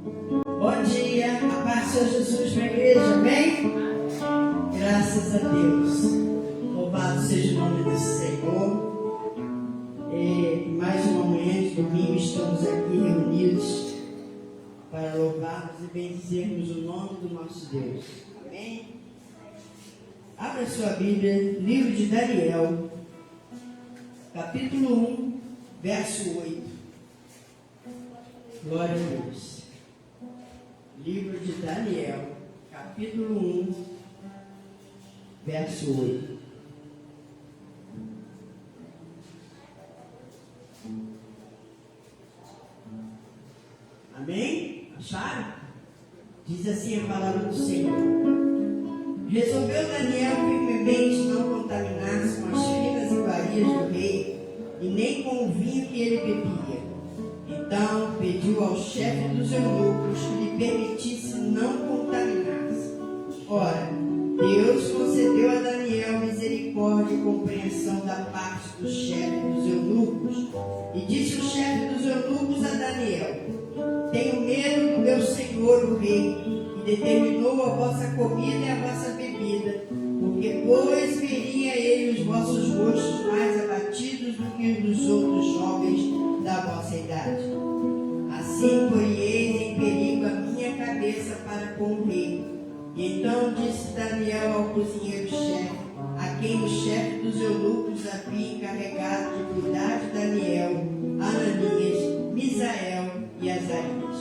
Bom dia, a paz do Senhor Jesus para a igreja, amém? Graças a Deus. Louvado seja o nome do Senhor. Mais uma manhã de domingo estamos aqui reunidos para louvarmos e bendizermos o nome do nosso Deus. Amém? Abra sua Bíblia, livro de Daniel, capítulo 1, verso 8. Glória a Deus. Livro de Daniel, capítulo 1, verso 8. Amém? Acharam? Diz assim a palavra do Senhor. Resolveu Daniel firmemente não contaminar-se com as finas iguarias do rei e nem com o vinho que ele bebia. Então pediu ao chefe dos eunucos que lhe permitisse não contaminar-se. Ora, Deus concedeu a Daniel misericórdia e compreensão da parte do chefe dos eunucos. E disse o chefe dos eunucos a Daniel: tenho medo do meu senhor o rei, que determinou a vossa comida e a vossa bebida, porque pois veria ele os vossos rostos mais abatidos do que os dos outros jovens da vossa idade. Assim porieis em perigo a minha cabeça para com o rei. E então disse Daniel ao cozinheiro-chefe, a quem o chefe dos eunucos havia encarregado de cuidar de Daniel, Ananias, Misael e Azarias: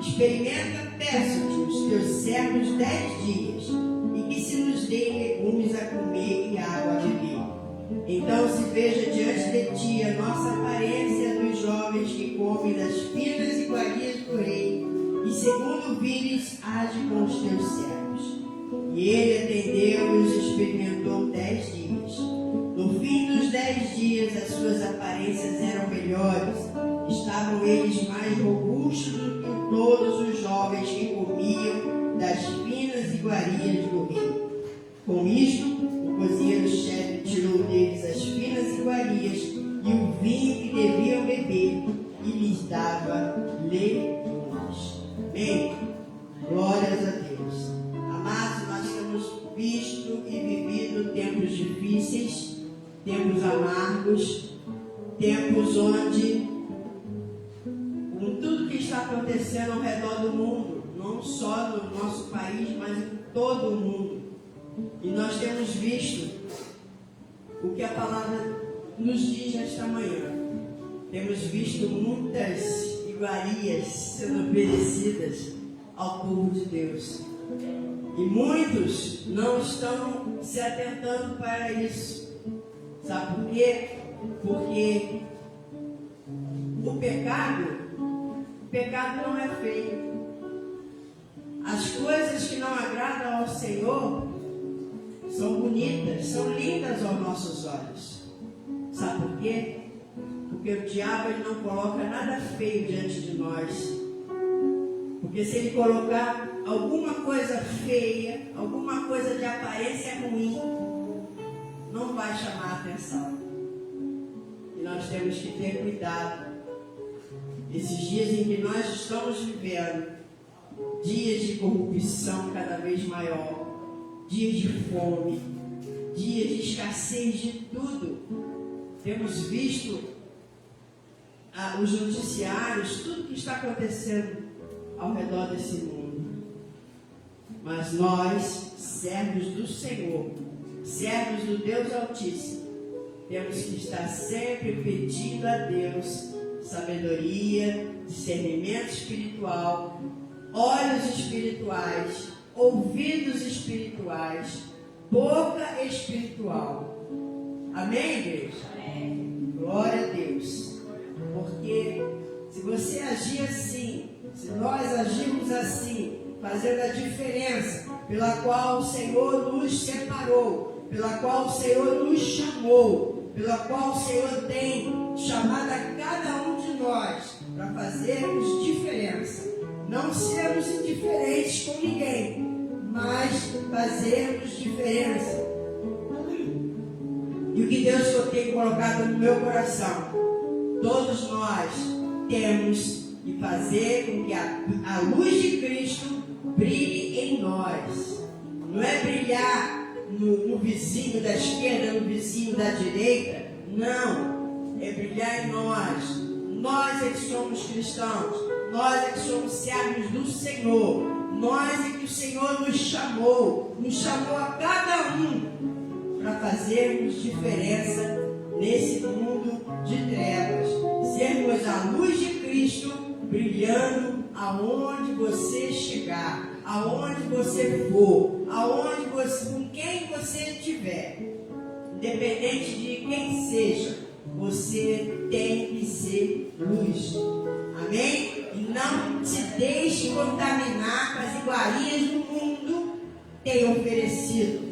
experimenta, peço-te, os teus servos 10 dias, e que se nos deem legumes a comer e água a beber. Então se veja diante de ti a nossa aparência dos jovens que comem das finas iguarias do rei, e segundo vires, age com os teus servos. E ele atendeu e os experimentou 10 dias. No fim dos 10 dias as suas aparências eram melhores, estavam eles mais robustos do que todos os jovens que comiam das finas iguarias do rei. Com isto, o cozinheiro-chefe tirou deles as finas iguarias e o vinho que deviam beber, e lhes dava legumes. Amém? Glórias a Deus. Amados, nós temos visto e vivido tempos difíceis, tempos amargos, tempos onde, com tudo que está acontecendo ao redor do mundo, não só no nosso país, mas em todo o mundo, e nós temos visto o que a palavra nos diz nesta manhã. Temos visto muitas iguarias sendo oferecidas ao povo de Deus. E muitos não estão se atentando para isso. Sabe por quê? Porque o pecado não é feio. As coisas que não agradam ao Senhor são bonitas, são lindas aos nossos olhos. Sabe por quê? Porque o diabo ele não coloca nada feio diante de nós. Porque se ele colocar alguma coisa feia, alguma coisa de aparência ruim, não vai chamar a atenção. E nós temos que ter cuidado. Esses dias em que nós estamos vivendo, dias de corrupção cada vez maior, dias de fome, dias de escassez de tudo. Temos visto os noticiários, tudo que está acontecendo ao redor desse mundo. Mas nós, servos do Senhor, servos do Deus Altíssimo, temos que estar sempre pedindo a Deus sabedoria, discernimento espiritual, olhos espirituais, ouvidos espirituais, boca espiritual. Amém, igreja? Amém. Glória a Deus. Porque se você agir assim, se nós agirmos assim, fazendo a diferença pela qual o Senhor nos separou, pela qual o Senhor nos chamou, pela qual o Senhor tem chamado a cada um de nós para fazermos diferença. Não sermos indiferentes com ninguém, mas fazermos diferença. E o que Deus tem colocado no meu coração, todos nós temos e fazer com que a luz de Cristo brilhe em nós. Não é brilhar no vizinho da esquerda, no vizinho da direita. Não. É brilhar em nós. Nós é que somos cristãos. Nós é que somos servos do Senhor. Nós é que o Senhor nos chamou a cada um para fazermos diferença nesse mundo de trevas. Sermos a luz de Cristo brilhando aonde você chegar, aonde você for, com quem você estiver. Independente de quem seja, você tem que ser luz. Amém? E não se deixe contaminar com as iguarias do mundo tem oferecido.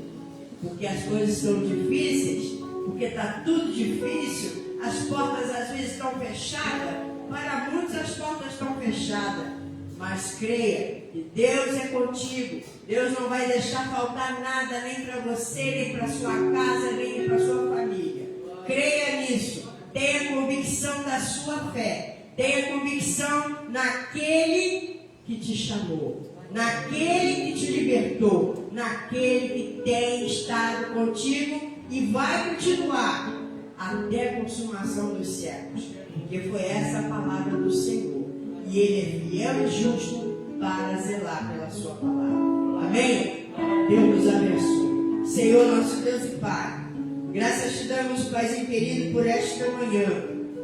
Porque as coisas estão difíceis, porque está tudo difícil, as portas às vezes estão fechadas. Para muitos as portas estão fechadas. Mas creia que Deus é contigo. Deus não vai deixar faltar nada, nem para você, nem para sua casa, nem para sua família. Creia nisso. Tenha convicção da sua fé. Tenha convicção naquele que te chamou, naquele que te libertou, naquele que tem estado contigo e vai continuar até a consumação dos séculos. Porque foi essa a palavra do Senhor. E Ele é fiel e justo para zelar pela sua palavra. Amém? Deus nos abençoe. Senhor, nosso Deus e Pai, graças te damos, Paizinho querido, por esta manhã.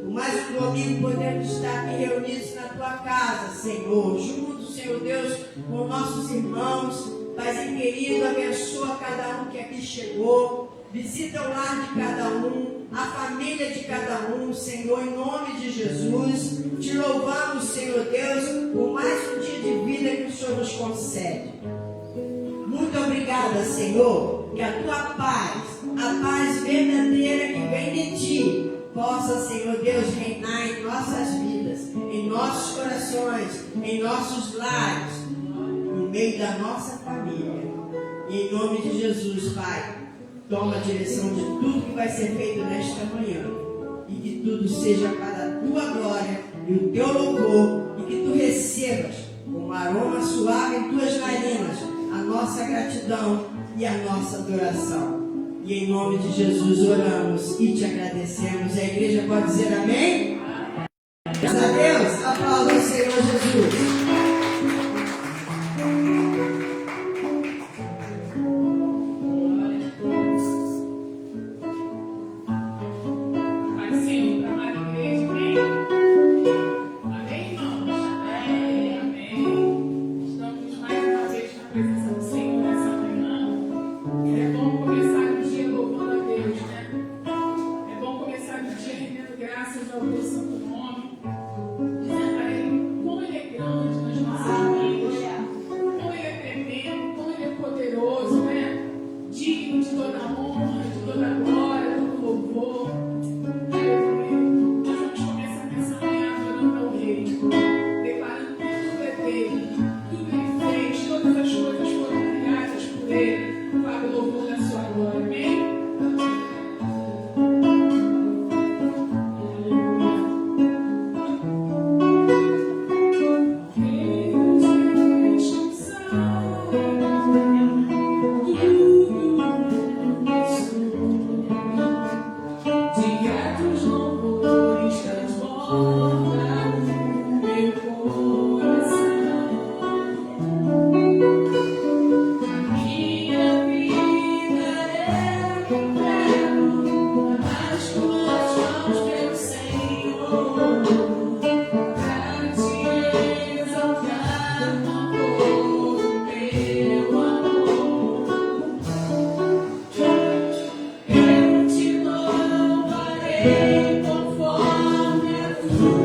Por mais um domingo podemos estar aqui reunidos na tua casa, Senhor. Juntos, Senhor Deus, com nossos irmãos. Paizinho querido, abençoa cada um que aqui chegou. Visita o lar de cada um, a família de cada um, Senhor, em nome de Jesus. Te louvamos, Senhor Deus, por mais um dia de vida que o Senhor nos concede. Muito obrigada, Senhor, que a tua paz, a paz verdadeira que vem de ti, possa, Senhor Deus, reinar em nossas vidas, em nossos corações, em nossos lares, no meio da nossa família. E em nome de Jesus, Pai, toma a direção de tudo que vai ser feito nesta manhã. E que tudo seja para a tua glória e o teu louvor. E que tu recebas com um aroma suave em tuas narinas a nossa gratidão e a nossa adoração. E em nome de Jesus oramos e te agradecemos. A igreja pode dizer amém? Graças a Deus, aplauda o Senhor Jesus. Conforme a tua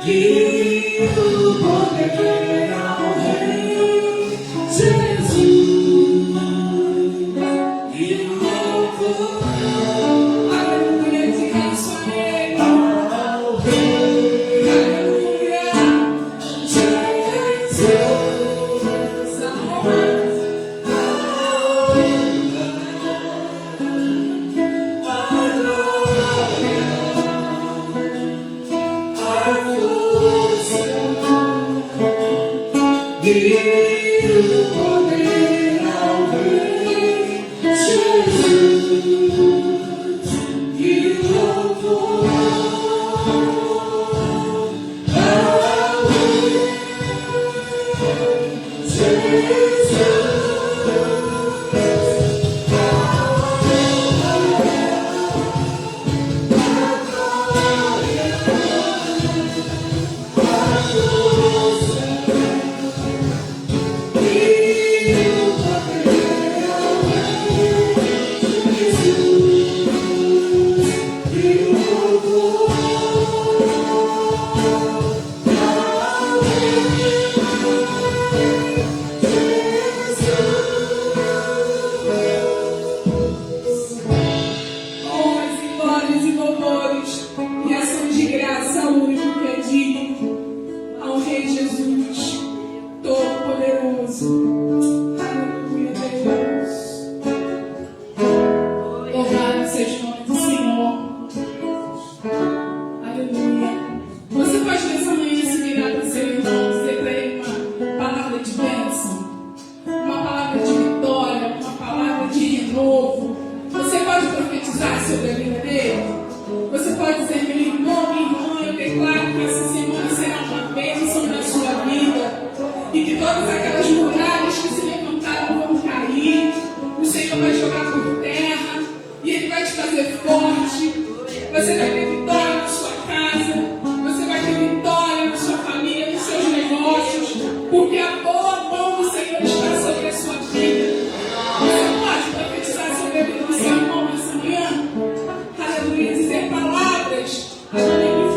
Que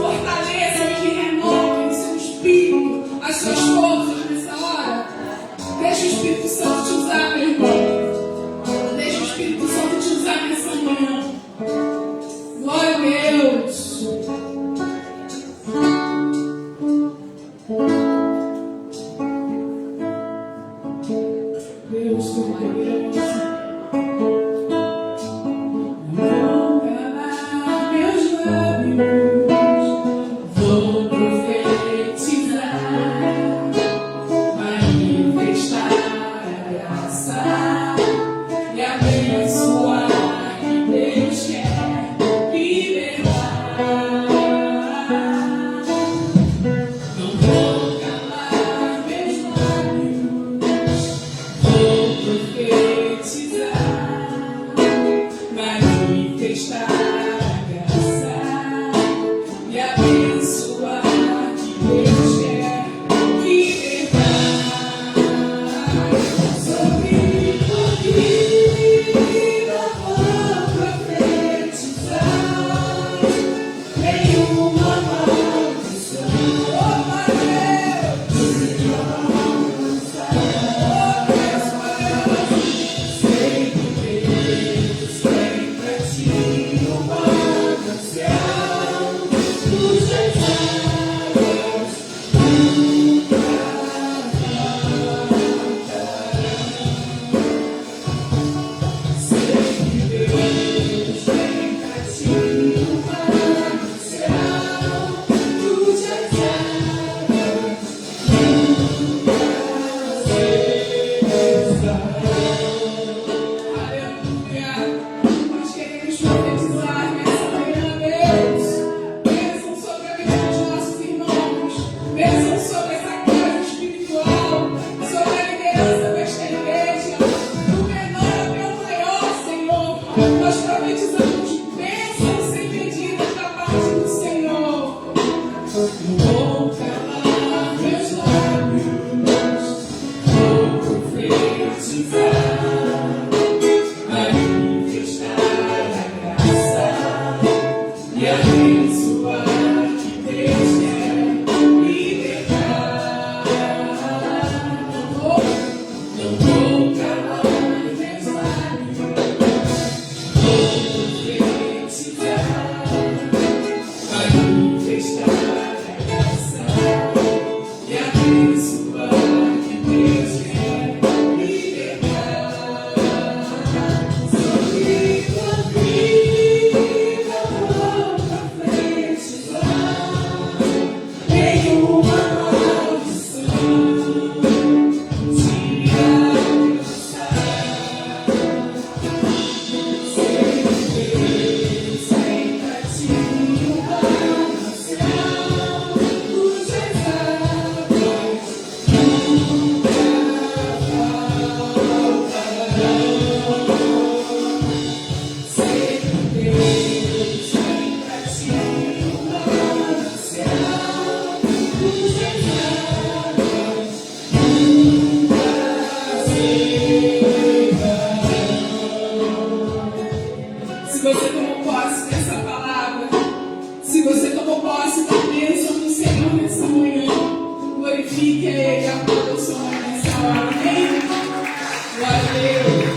fortaleçam e que renovem o seu espírito. as suas forças nessa hora. Deixa o Espírito Santo te usar, meu irmão. Deixa o Espírito Santo te usar nessa manhã. Glória a Deus. Deus, Todo-Poderoso. Vou calar meus lábios, vou profetizar, manifestar a graça e abençoar que Deus quer me levar. Não vou calar meus lábios, vou profetizar, manifestar a graça e abençoar que Deus quer me levar. Sobre tua vida vou profetizar, nenhuma maldição, oh Deus, nenhuma maldição, oh Deus, sei que Deus tem pra ti uma canção dos teus lábios, nunca sei que Deus tem pra ti uma canção dos teus lábios, aleluia. Nós queremos profetizar nessa manhã, Deus. Bênção sobre a vida dos nossos irmãos. Bênção sobre essa casa espiritual. Sobre a liderança desta igreja. Do menor até o maior, Senhor. Nós profetizamos bênçãos sem medida da parte do Senhor. Vou calar meus lábios, vou profetizar, manifestar a graça e abençoar que Deus quer me levar. Não vou calar meus lábios, vou profetizar, manifestar a graça e abençoar que Deus quer me levar. Sobre tua vida vou profetizar, nenhuma maldição te alcançará. Sei que Deus tem pra ti uma canção dos teus lábios, nunca faltarão. Sei que Deus tem pra ti uma canção dos teus lábios, nunca secarão. Se você tomou posse dessa palavra, se você tomou posse da bênção do Senhor nessa manhã, glorifique a Ele, aplauda o seu nome nessa hora. Amém? Glória a Deus.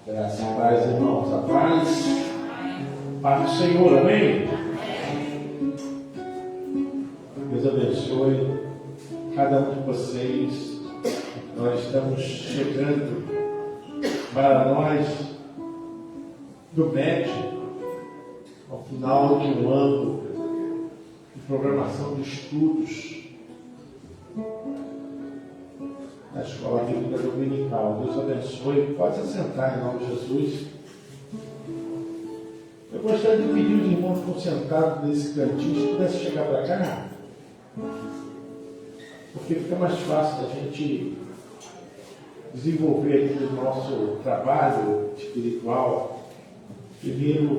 Graças a paz, irmãos. A paz. Paz do Senhor, amém? Deus abençoe cada um de vocês. Nós estamos chegando para nós do MED, ao final de um ano de programação de estudos na Escola Bíblica Dominical. Deus abençoe. Pode se assentar em nome de Jesus. Eu gostaria de pedir os irmãos que estão sentados nesse cantinho, se pudesse chegar para cá, porque fica mais fácil da gente desenvolver aqui o nosso trabalho espiritual. Primeiro,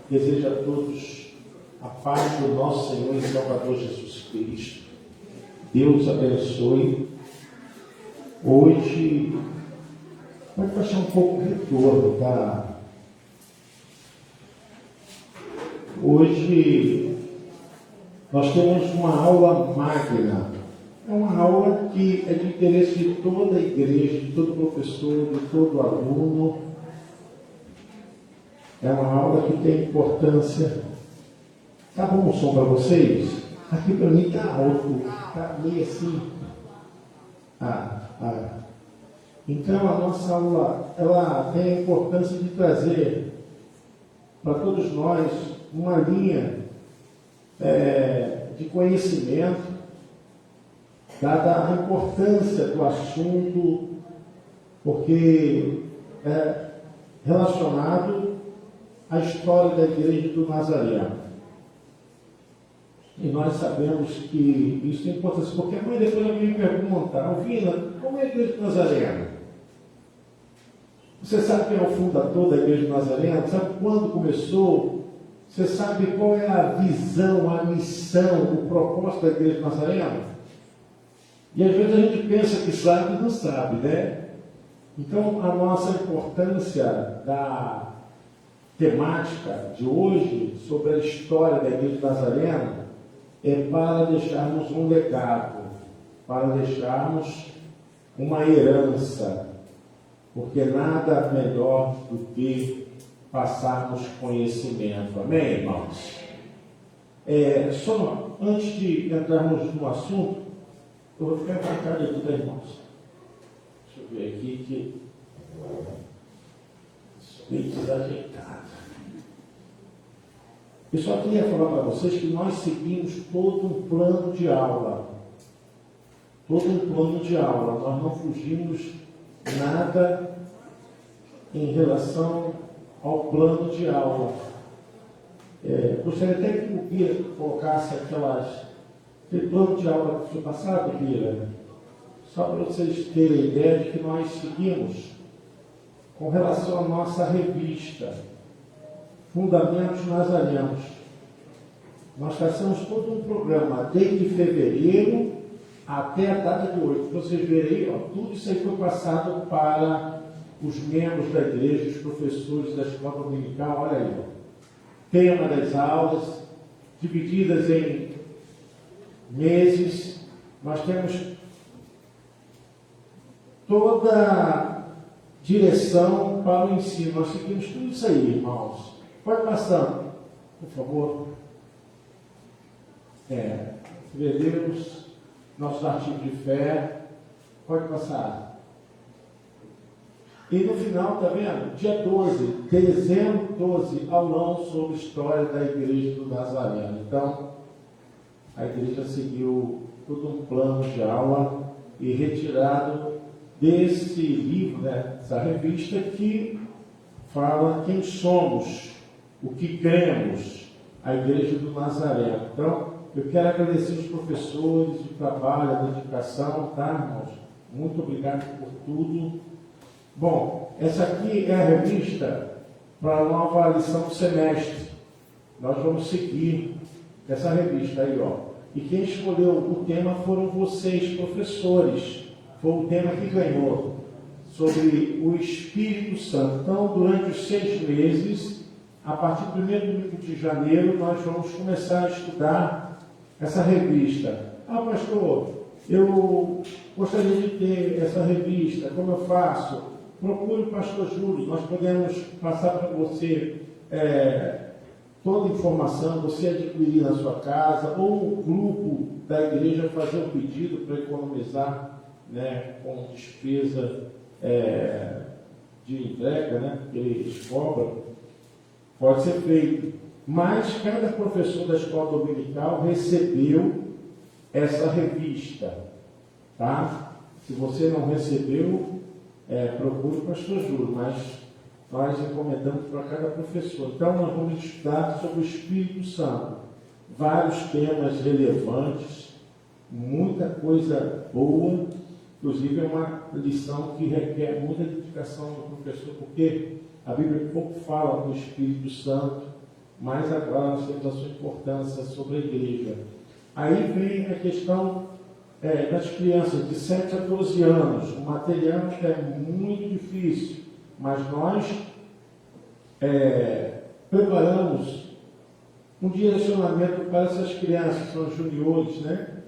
desejo a todos A paz do nosso Senhor e Salvador Jesus Cristo. Deus abençoe. Hoje pode baixar um pouco o retorno, tá? Hoje nós temos uma aula magna. É uma aula que é de interesse de toda a igreja, de todo professor, de todo aluno. É uma aula que tem importância. Tá bom o som para vocês? Aqui para mim está alto, está meio assim. Então a nossa aula, ela tem a importância de trazer para todos nós uma linha de conhecimento, dada a importância do assunto, porque é relacionado à história da Igreja do Nazareno. E nós sabemos que isso tem importância, porque a mãe depois me pergunta, Alvina, como é a Igreja do Nazareno? Você sabe quem é o fundador da Igreja do Nazareno? Sabe quando começou? Você sabe qual é a visão, a missão, o propósito da Igreja do Nazareno? E às vezes a gente pensa que sabe e não sabe, né? Então a nossa importância da temática de hoje sobre a história da Igreja do Nazareno é para deixarmos um legado, para deixarmos uma herança, porque nada melhor do que passarmos conhecimento. Amém, irmãos? Só antes de entrarmos no assunto, eu vou ficar marcado aqui, tá, irmãos? Deixa eu ver aqui que meio desajeitado. Eu só queria falar para vocês que nós seguimos todo um plano de aula. Todo um plano de aula. Nós não fugimos nada em relação ao plano de aula. Gostaria até que o Bira colocasse aquele plano de aula que foi passado, Bira, só para vocês terem a ideia de que nós seguimos com relação à nossa revista Fundamentos Nazarenos. Nós traçamos todo um programa desde fevereiro até a data de hoje. Vocês verem, tudo isso aí foi passado para os membros da igreja, os professores da escola dominical. Olha aí, tema das aulas, divididas em meses. Nós temos toda a direção para o ensino. Nós seguimos tudo isso aí, irmãos. Pode passar, por favor. Veremos nossos artigos de fé. Pode passar. E no final, está vendo? Dia 12, dezembro 12, aulão sobre história da Igreja do Nazareno. Então, a igreja seguiu todo um plano de aula e retirado desse livro, dessa revista, que fala quem somos, o que cremos, a Igreja do Nazareno. Então, eu quero agradecer os professores, o trabalho, a dedicação, tá, irmãos? Muito obrigado por tudo. Bom, essa aqui é a revista para a nova lição do semestre. Nós vamos seguir essa revista aí, ó. E quem escolheu o tema foram vocês, professores. Foi o tema que ganhou, sobre o Espírito Santo. Então, durante os 6 meses, a partir do 1º domingo de janeiro, nós vamos começar a estudar essa revista. Pastor, eu gostaria de ter essa revista, como eu faço? Procure o pastor Júlio, nós podemos passar para você toda a informação, você adquirir na sua casa, ou o grupo da igreja fazer um pedido para economizar, com despesa de entrega, que eles cobram, pode ser feito. Mas cada professor da escola dominical recebeu essa revista, tá? Se você não recebeu, procure o pastor Júlio, mas nós encomendamos para cada professor. Então, nós vamos estudar sobre o Espírito Santo. Vários temas relevantes, muita coisa boa, inclusive é uma lição que requer muita dedicação do professor, porque a Bíblia pouco fala do Espírito Santo, mas agora nós temos a sua importância sobre a igreja. Aí vem a questão das crianças de 7 a 12 anos. O material é muito difícil, mas nós preparamos um direcionamento para essas crianças, são os juniores, né?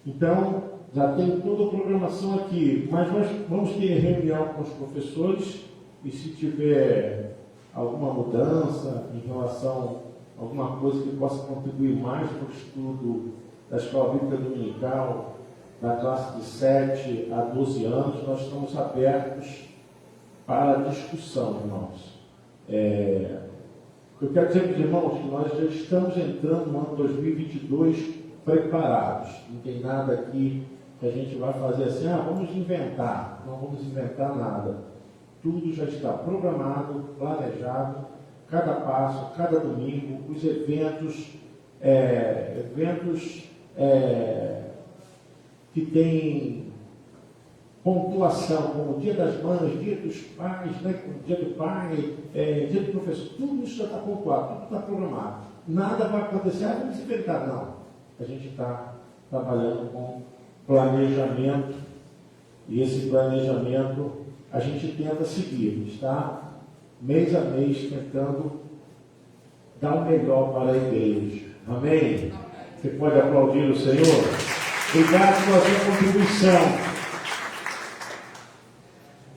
Então, já tem toda a programação aqui, mas nós vamos ter reunião com os professores e se tiver alguma mudança em relação a alguma coisa que possa contribuir mais para o estudo da Escola Bíblica Dominical, da classe de 7 a 12 anos, nós estamos abertos para a discussão, irmãos. Eu quero dizer para os irmãos que nós já estamos entrando no ano 2022 preparados. Não tem nada aqui que a gente vai fazer assim, vamos inventar. Não vamos inventar nada. Tudo já está programado, planejado, cada passo, cada domingo, os eventos que têm pontuação, como o Dia das Mães, Dia dos Pais, né? Dia do Pai, Dia do Professor, tudo isso já está pontuado, tudo está programado. Nada vai acontecer, vamos inventar, não. A gente está trabalhando com planejamento e esse planejamento a gente tenta seguir, está mês a mês tentando dar o melhor para a igreja. Amém? Você pode aplaudir o Senhor? Obrigado pela sua contribuição.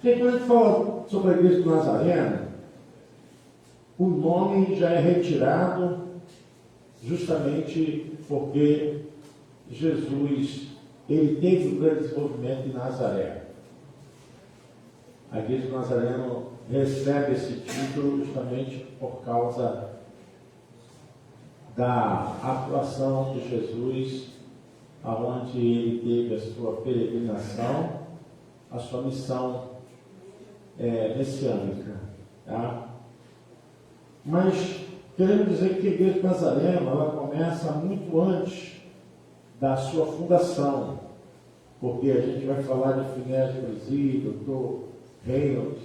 Quando a gente fala sobre a igreja do Nazareno, o nome já é retirado justamente porque Jesus ele teve um grande desenvolvimento em Nazaré. A igreja do Nazareno recebe esse título justamente por causa da atuação de Jesus, aonde ele teve a sua peregrinação, a sua missão messiânica. Tá? Mas queremos dizer que a igreja de Nazareno ela começa muito antes da sua fundação, porque a gente vai falar de Finés de Brasília, Dr. Reynolds,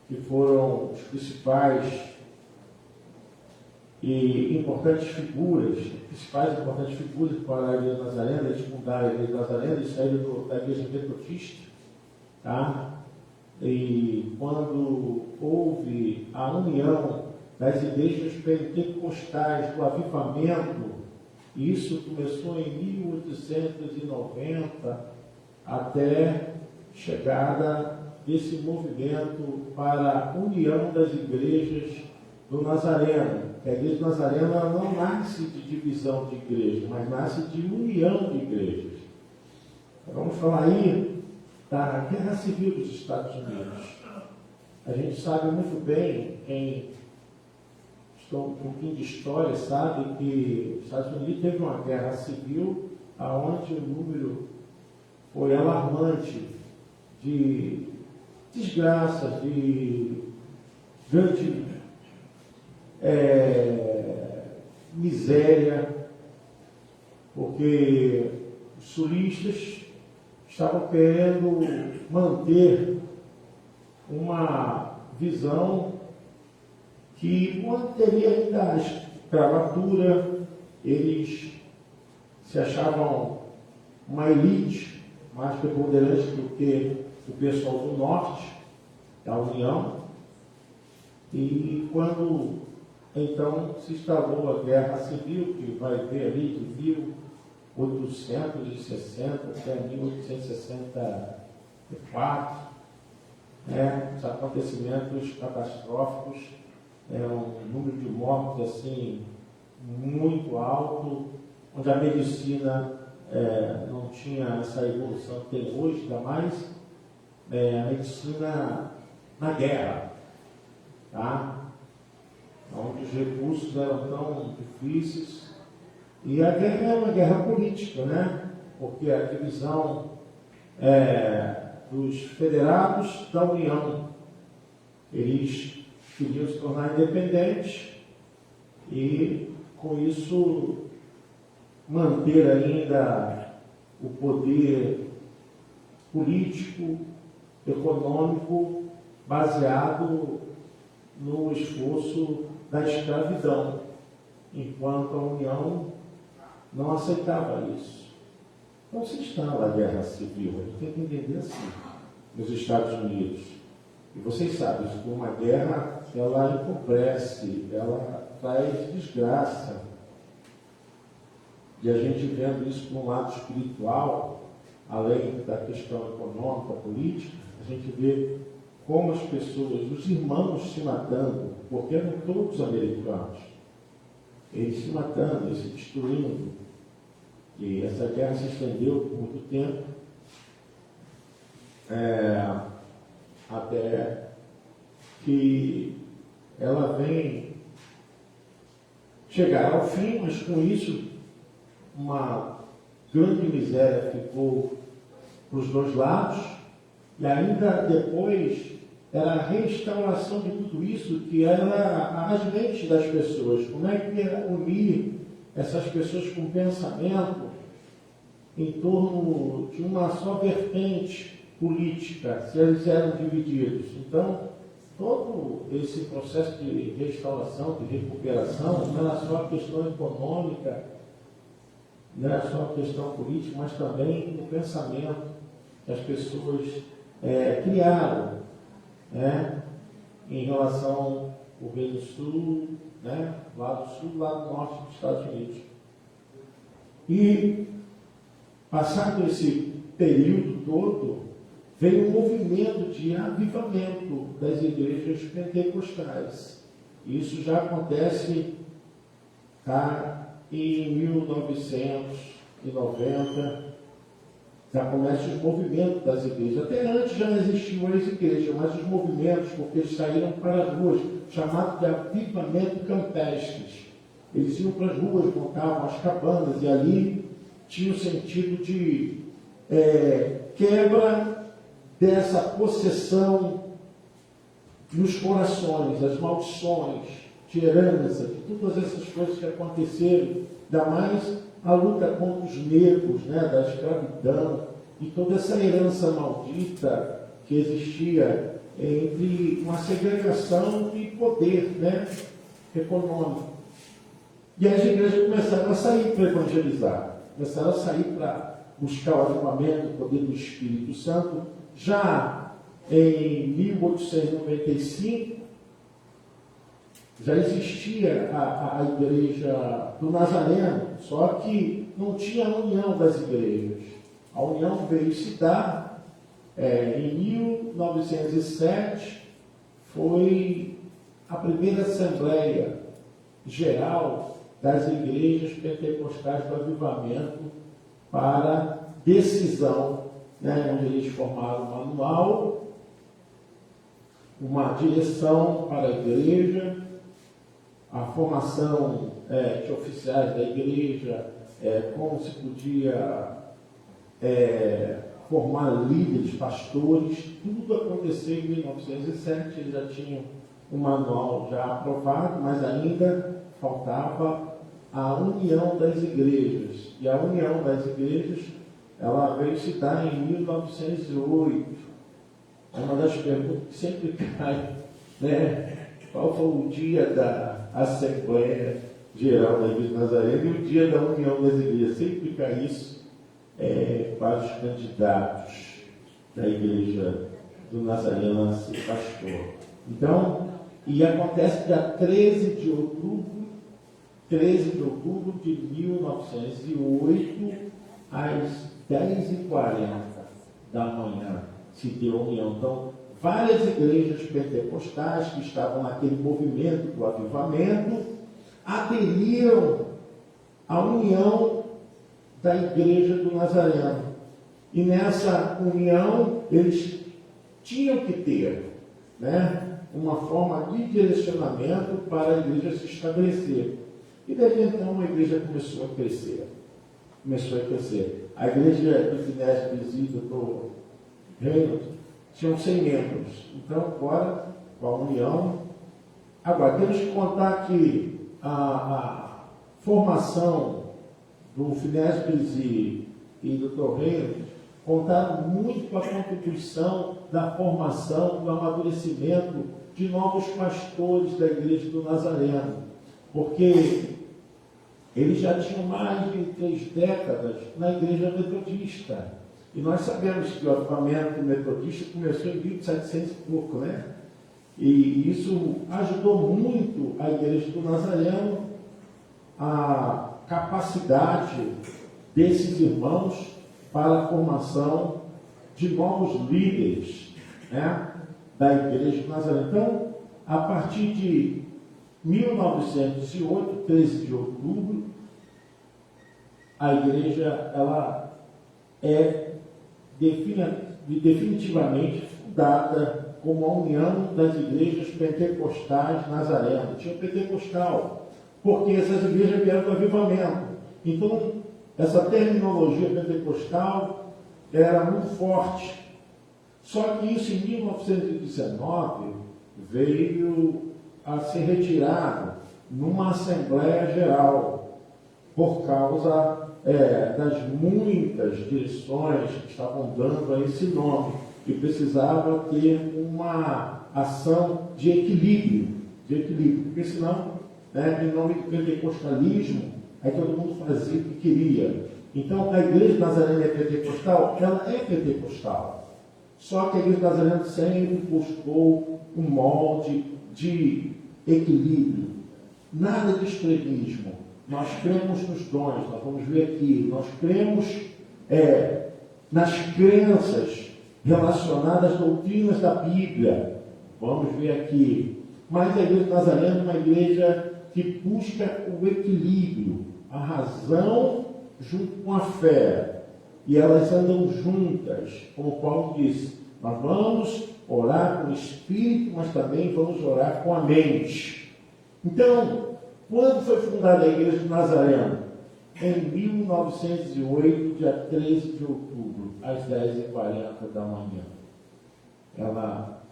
que foram os principais e importantes figuras para a igreja nazarena. Eles fundaram a igreja nazarena e saíram da igreja metodista, tá? E quando houve a união das igrejas pentecostais do avivamento, isso começou em 1890 até chegada desse movimento para a união das igrejas do Nazareno. A igreja do Nazareno não nasce de divisão de igreja, mas nasce de união de igrejas. Vamos falar aí da Guerra Civil dos Estados Unidos. A gente sabe muito bem, quem estudou um pouquinho de história, sabe que os Estados Unidos teve uma guerra civil onde o número foi alarmante de desgraças, de grande miséria, porque os sulistas estavam querendo manter uma visão que manteria ainda a escravatura. Eles se achavam uma elite mais preponderante do que o pessoal do norte, da União. E quando então se instalou a Guerra Civil, que vai ver ali de 1860 até 1864, os acontecimentos catastróficos, um número de mortos assim muito alto, onde a medicina não tinha essa evolução que tem hoje, ainda mais a medicina na guerra, tá? Onde os recursos eram tão difíceis. E a guerra é uma guerra política, né? Porque a divisão dos federados da União, eles queriam se tornar independentes e, com isso, manter ainda o poder político, econômico, baseado no esforço da escravidão. enquanto a União não aceitava isso. Então se instala a guerra civil, a gente tem que entender assim, nos Estados Unidos. E vocês sabem que uma guerra, ela empobrece, ela traz desgraça. E a gente vendo isso por um lado espiritual, além da questão econômica, política, a gente vê como as pessoas, os irmãos se matando, porque eram todos americanos, eles se matando, eles se destruindo. E essa guerra se estendeu por muito tempo, até que ela vem chegar ao fim, mas com isso uma grande miséria ficou para os dois lados, e ainda depois era a restauração de tudo isso, que era as mentes das pessoas. Como é que ia unir essas pessoas com pensamento em torno de uma só vertente política, se eles eram divididos? Então, todo esse processo de restauração, de recuperação, não era só a questão econômica, não era só a questão política, mas também o pensamento que as pessoas criaram, em relação ao Reino Sul, lá do sul, lá do norte dos Estados Unidos. E, passado esse período todo, veio um movimento de avivamento das igrejas pentecostais. Isso já acontece em 1990, já começa os movimentos das igrejas. Até antes já existiam as igrejas, mas os movimentos, porque eles saíram para as ruas, chamado de avivamento campestres. Eles iam para as ruas, montavam as cabanas, e ali tinha o sentido de quebra dessa possessão nos corações, as maldições de herança, de todas essas coisas que aconteceram, ainda mais a luta contra os negros, da escravidão, e toda essa herança maldita que existia entre uma segregação de poder econômico. E as igrejas começaram a sair para evangelizar, começaram a sair para buscar o avivamento, o poder do Espírito Santo. Já em 1895, já existia a igreja do Nazareno, só que não tinha a união das igrejas. A união veio se dar em 1907, foi a primeira Assembleia Geral das Igrejas Pentecostais do Avivamento para decisão, onde eles formaram um manual, uma direção para a igreja, a formação de oficiais da igreja, como se podia formar líderes, pastores. Tudo aconteceu em 1907, eles já tinham um manual já aprovado, mas ainda faltava a união das igrejas. E a união das igrejas, ela veio se dar em 1908. É uma das perguntas que sempre cai, Qual foi o dia da Assembleia Geral da Igreja Nazarena e o dia da união das igrejas? Sempre cai isso para os candidatos da Igreja do Nazareno a ser pastor. Então, e acontece dia 13 de outubro de 1908, às 10h40 da manhã, se deu a união. Então, várias igrejas pentecostais que estavam naquele movimento do avivamento aderiram à união da igreja do Nazareno. E nessa união eles tinham que ter uma forma de direcionamento para a igreja se estabelecer. E desde então a igreja começou a crescer. A igreja do Finésio e do Reino tinham 100 membros. Então, agora, com a união, temos que contar que a formação do Finésio e do Torreiro contaram muito com a contribuição da formação, do amadurecimento de novos pastores da igreja do Nazareno. Porque Eles já tinham mais de 3 décadas na igreja metodista. E nós sabemos que o avivamento metodista começou em 1700 e pouco, né? E isso ajudou muito a igreja do Nazareno, a capacidade desses irmãos para a formação de novos líderes, né, da igreja do Nazareno. Então, a partir de 1908, 13 de outubro, a igreja ela é definitivamente fundada como a união das igrejas pentecostais nazarenas. Tinha pentecostal, porque essas igrejas vieram do avivamento. Então, essa terminologia pentecostal era muito forte. Só que isso em 1919 veio a ser retirado numa Assembleia Geral, por causa das muitas direções que estavam dando a esse nome, e precisava ter uma ação de equilíbrio, porque senão, em nome do pentecostalismo, aí todo mundo fazia o que queria. Então, a igreja nazarena é pentecostal? Ela é pentecostal. Só que a igreja nazarena sempre buscou um molde de equilíbrio. Nada de extremismo. Nós cremos nos dons, nós vamos ver aqui. Nós cremos nas crenças relacionadas às doutrinas da Bíblia. Vamos ver aqui. Mas a igreja nazarena é uma igreja que busca o equilíbrio, a razão junto com a fé. E elas andam juntas, como Paulo disse. Nós vamos orar com o Espírito, mas também vamos orar com a mente. Então, quando foi fundada a igreja de Nazareno? Em 1908, dia 13 de outubro, às 10h40 da manhã. Ela,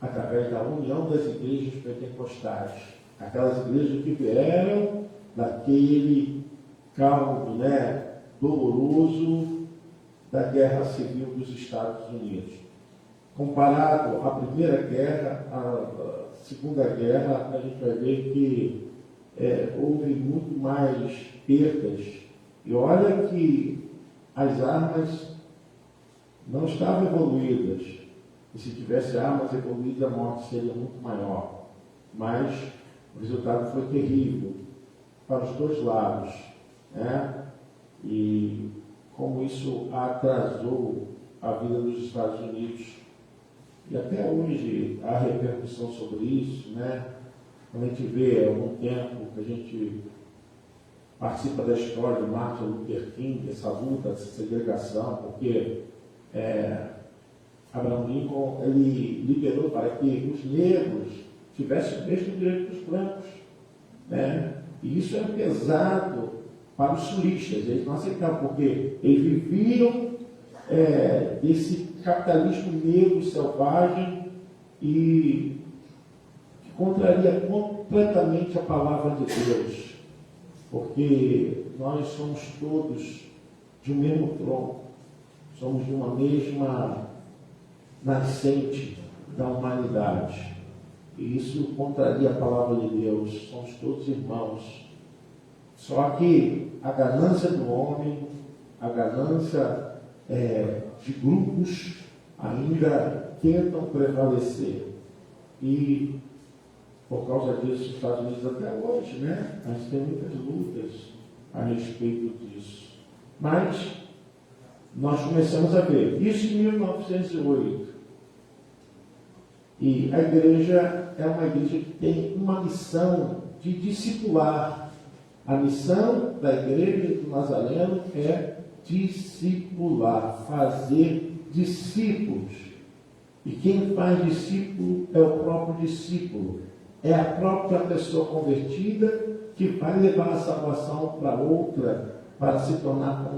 através da união das igrejas pentecostais, aquelas igrejas que vieram daquele caldo, doloroso da Guerra Civil dos Estados Unidos. Comparado à Primeira Guerra, à Segunda Guerra, a gente vai ver que houve muito mais perdas. E olha que as armas não estavam evoluídas. E se tivesse armas evoluídas, a morte seria muito maior. Mas o resultado foi terrível para os dois lados. E como isso atrasou a vida dos Estados Unidos. E até hoje há repercussão sobre isso, Quando a gente vê há algum tempo que a gente participa da história de Martin Luther King, essa luta, essa segregação, porque Abraham Lincoln ele liberou para que os negros tivessem o mesmo direito dos brancos, E isso é pesado para os sulistas, eles não aceitavam, porque eles viviam desse capitalismo negro selvagem e que contraria completamente a palavra de Deus, porque nós somos todos de um mesmo tronco, somos de uma mesma nascente da humanidade, e isso contraria a palavra de Deus, somos todos irmãos. Só que a ganância do homem, a ganância de grupos ainda tentam prevalecer. E por causa disso, os Estados Unidos até hoje, a gente tem muitas lutas a respeito disso. Mas nós começamos a ver isso em 1908. E a igreja é uma igreja que tem uma missão de discipular. A missão da igreja do Nazareno é discipular, fazer discípulos. E quem faz discípulo é o próprio discípulo. É a própria pessoa convertida que vai levar a salvação para outra, para se tornar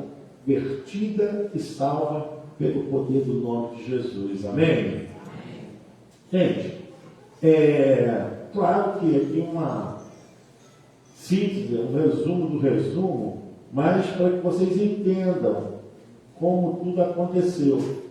convertida e salva pelo poder do nome de Jesus. Amém? Gente, claro que aqui uma síntese, um resumo do resumo, mas para que vocês entendam como tudo aconteceu.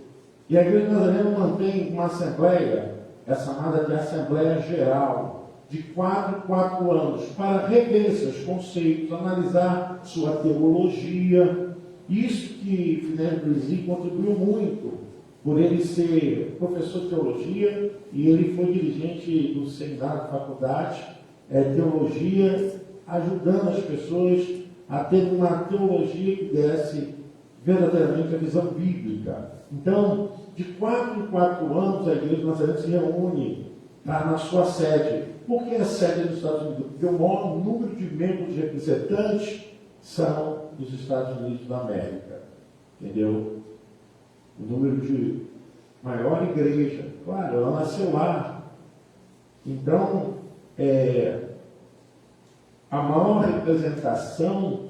E a Igreja Nazarena mantém uma assembleia, é chamada de Assembleia Geral, de 4 em 4 anos, para rever seus conceitos, analisar sua teologia. Isso que Finério Brizzi contribuiu muito, por ele ser professor de teologia, e ele foi dirigente do seminário de faculdade, teologia, ajudando as pessoas a ter uma teologia que desse verdadeiramente a visão bíblica. Então, de 4 em 4 anos, a Igreja Nazareno se reúne na sua sede. Por que a sede é dos Estados Unidos? Porque o maior número de membros representantes são dos Estados Unidos da América. Entendeu? O número de maior igreja. Claro, ela nasceu lá. Então, a maior representação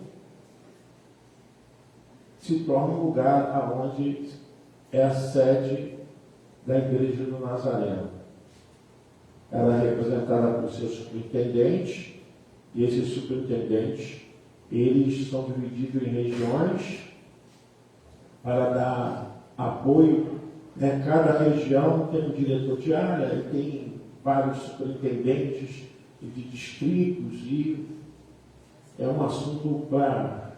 se torna um lugar onde é a sede da Igreja do Nazareno. Ela é representada por seus superintendentes, e esses superintendentes, eles são divididos em regiões para dar apoio. Cada região tem um diretor de área e tem vários superintendentes de distritos, e é um assunto para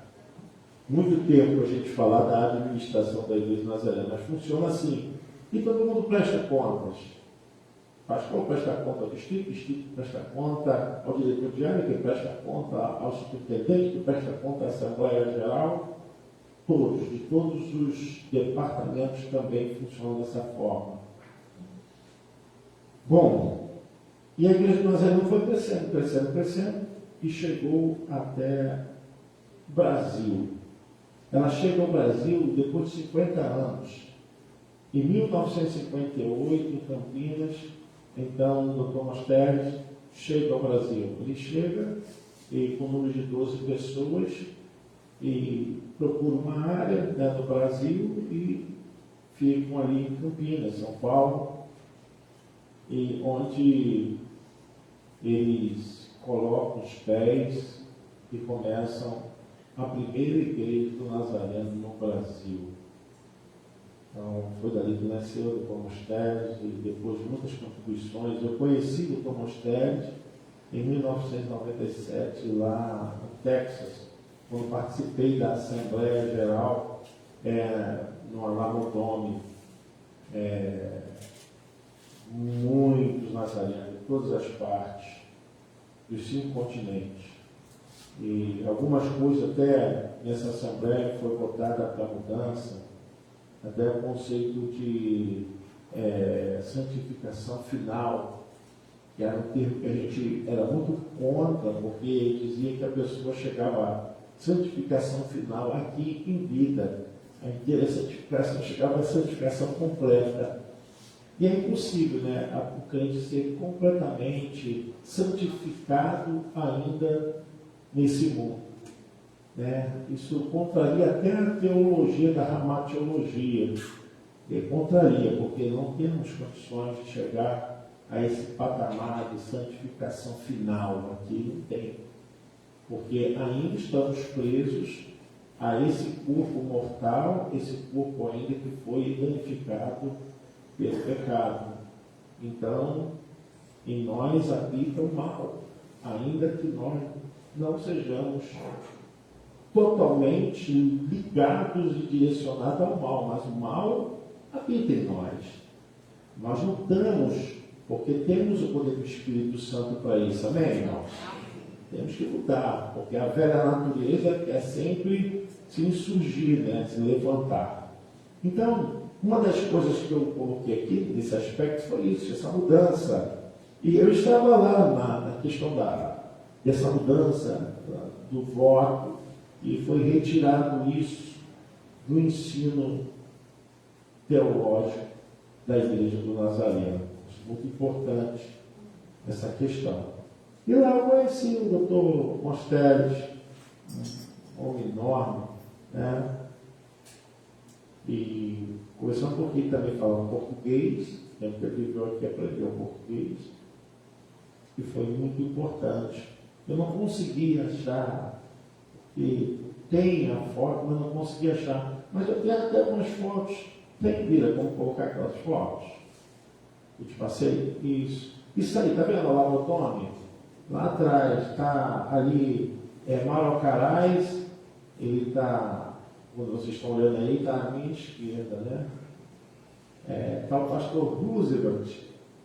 muito tempo a gente falar da administração da Igreja Nazarena, mas funciona assim. E todo mundo presta contas. Pastor presta conta ao distrito presta conta ao diretor de área, que presta conta ao superintendente, que presta conta à Assembleia Geral. Todos, de todos os departamentos também funcionam dessa forma. Bom, e a Igreja Nazarena foi crescendo, e chegou até o Brasil. Ela chega ao Brasil depois de 50 anos. Em 1958, em Campinas, então o Dr. Mosteres chega ao Brasil. Ele chega com um número de 12 pessoas e procura uma área do Brasil e ficam ali em Campinas, São Paulo, e onde eles colocam os pés e começam a primeira igreja do Nazareno no Brasil. Então, foi dali que nasceu o Dr. Mosteres, e depois de muitas contribuições. Eu conheci o Dr. Mosteres em 1997, lá no Texas, quando participei da Assembleia Geral no Alamodome. Muitos nazarenos, de todas as partes, dos 5 continentes. E algumas coisas até nessa Assembleia foi votada para mudança, até o conceito de santificação final, que era um termo que a gente era muito contra, porque dizia que a pessoa chegava à santificação final aqui em vida. A inteira santificação chegava à santificação completa. E é impossível, o crente ser completamente santificado ainda nesse mundo. Isso contraria até a teologia da ramatiologia. Contraria, porque não temos condições de chegar a esse patamar de santificação final. Aqui não tem. Porque ainda estamos presos a esse corpo mortal, esse corpo ainda que foi danificado pelo pecado. Então, em nós habita o mal, ainda que nós não sejamos totalmente ligados e direcionados ao mal, mas o mal habita em nós. Nós lutamos, porque temos o poder do Espírito Santo para isso, amém, irmãos? Temos que lutar, porque a velha natureza quer sempre se insurgir, se levantar. Então, uma das coisas que eu coloquei aqui, nesse aspecto, foi isso, essa mudança. E eu estava lá na questão dessa mudança do voto, e foi retirado isso do ensino teológico da Igreja do Nazareno. Isso é muito importante, essa questão. E lá eu conheci o Dr. Mosteres, um homem enorme, e começou um pouquinho também falando português, porque ele viveu aqui, aprendeu português, e foi muito importante. Eu não consegui achar, que tem a foto, mas não consegui achar. Mas eu tenho até algumas fotos. Tem, Vira, como colocar aquelas fotos? Eu te passei isso. Isso aí, tá vendo lá o Tome? Lá atrás está ali Mauro Carais, ele está, quando vocês estão olhando aí, está à minha esquerda, né? Está o pastor Roosevelt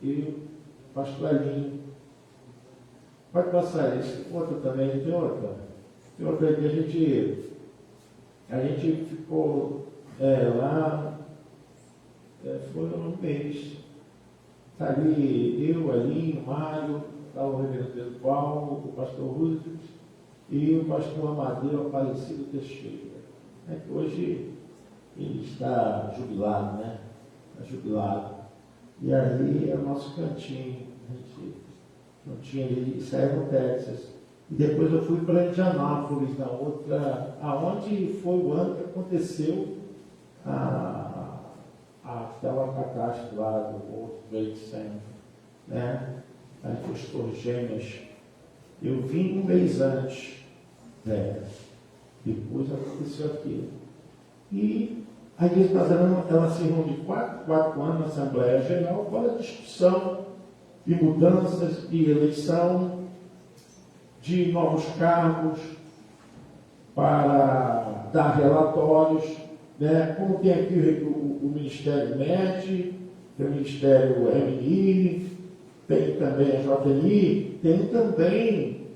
e o pastor Elinho. Pode passar esse outro também, tem outra. Tem outra que a gente ficou lá, foi um mês. Está ali eu, Elinho, Mário, está o reverendo Pedro Paulo, o pastor Roosevelt e o pastor Amadeu Aparecido Teixeira. Que hoje ele está jubilado, né? Está jubilado. E ali é o nosso cantinho. A gente não tinha ali, saiu no Texas. E depois eu fui para Indianápolis, na outra, aonde foi o ano que aconteceu aquela catástrofe lá do World Trade Center, né? As torres gêmeas. Eu vim um mês antes, depois aconteceu aquilo. E a Igreja Nazarena, ela se reúne de 4 anos na Assembleia Geral para discussão de mudanças e eleição de novos cargos, para dar relatórios, né? Como tem aqui o Ministério MED, tem o Ministério MI, tem também a JNI, tem também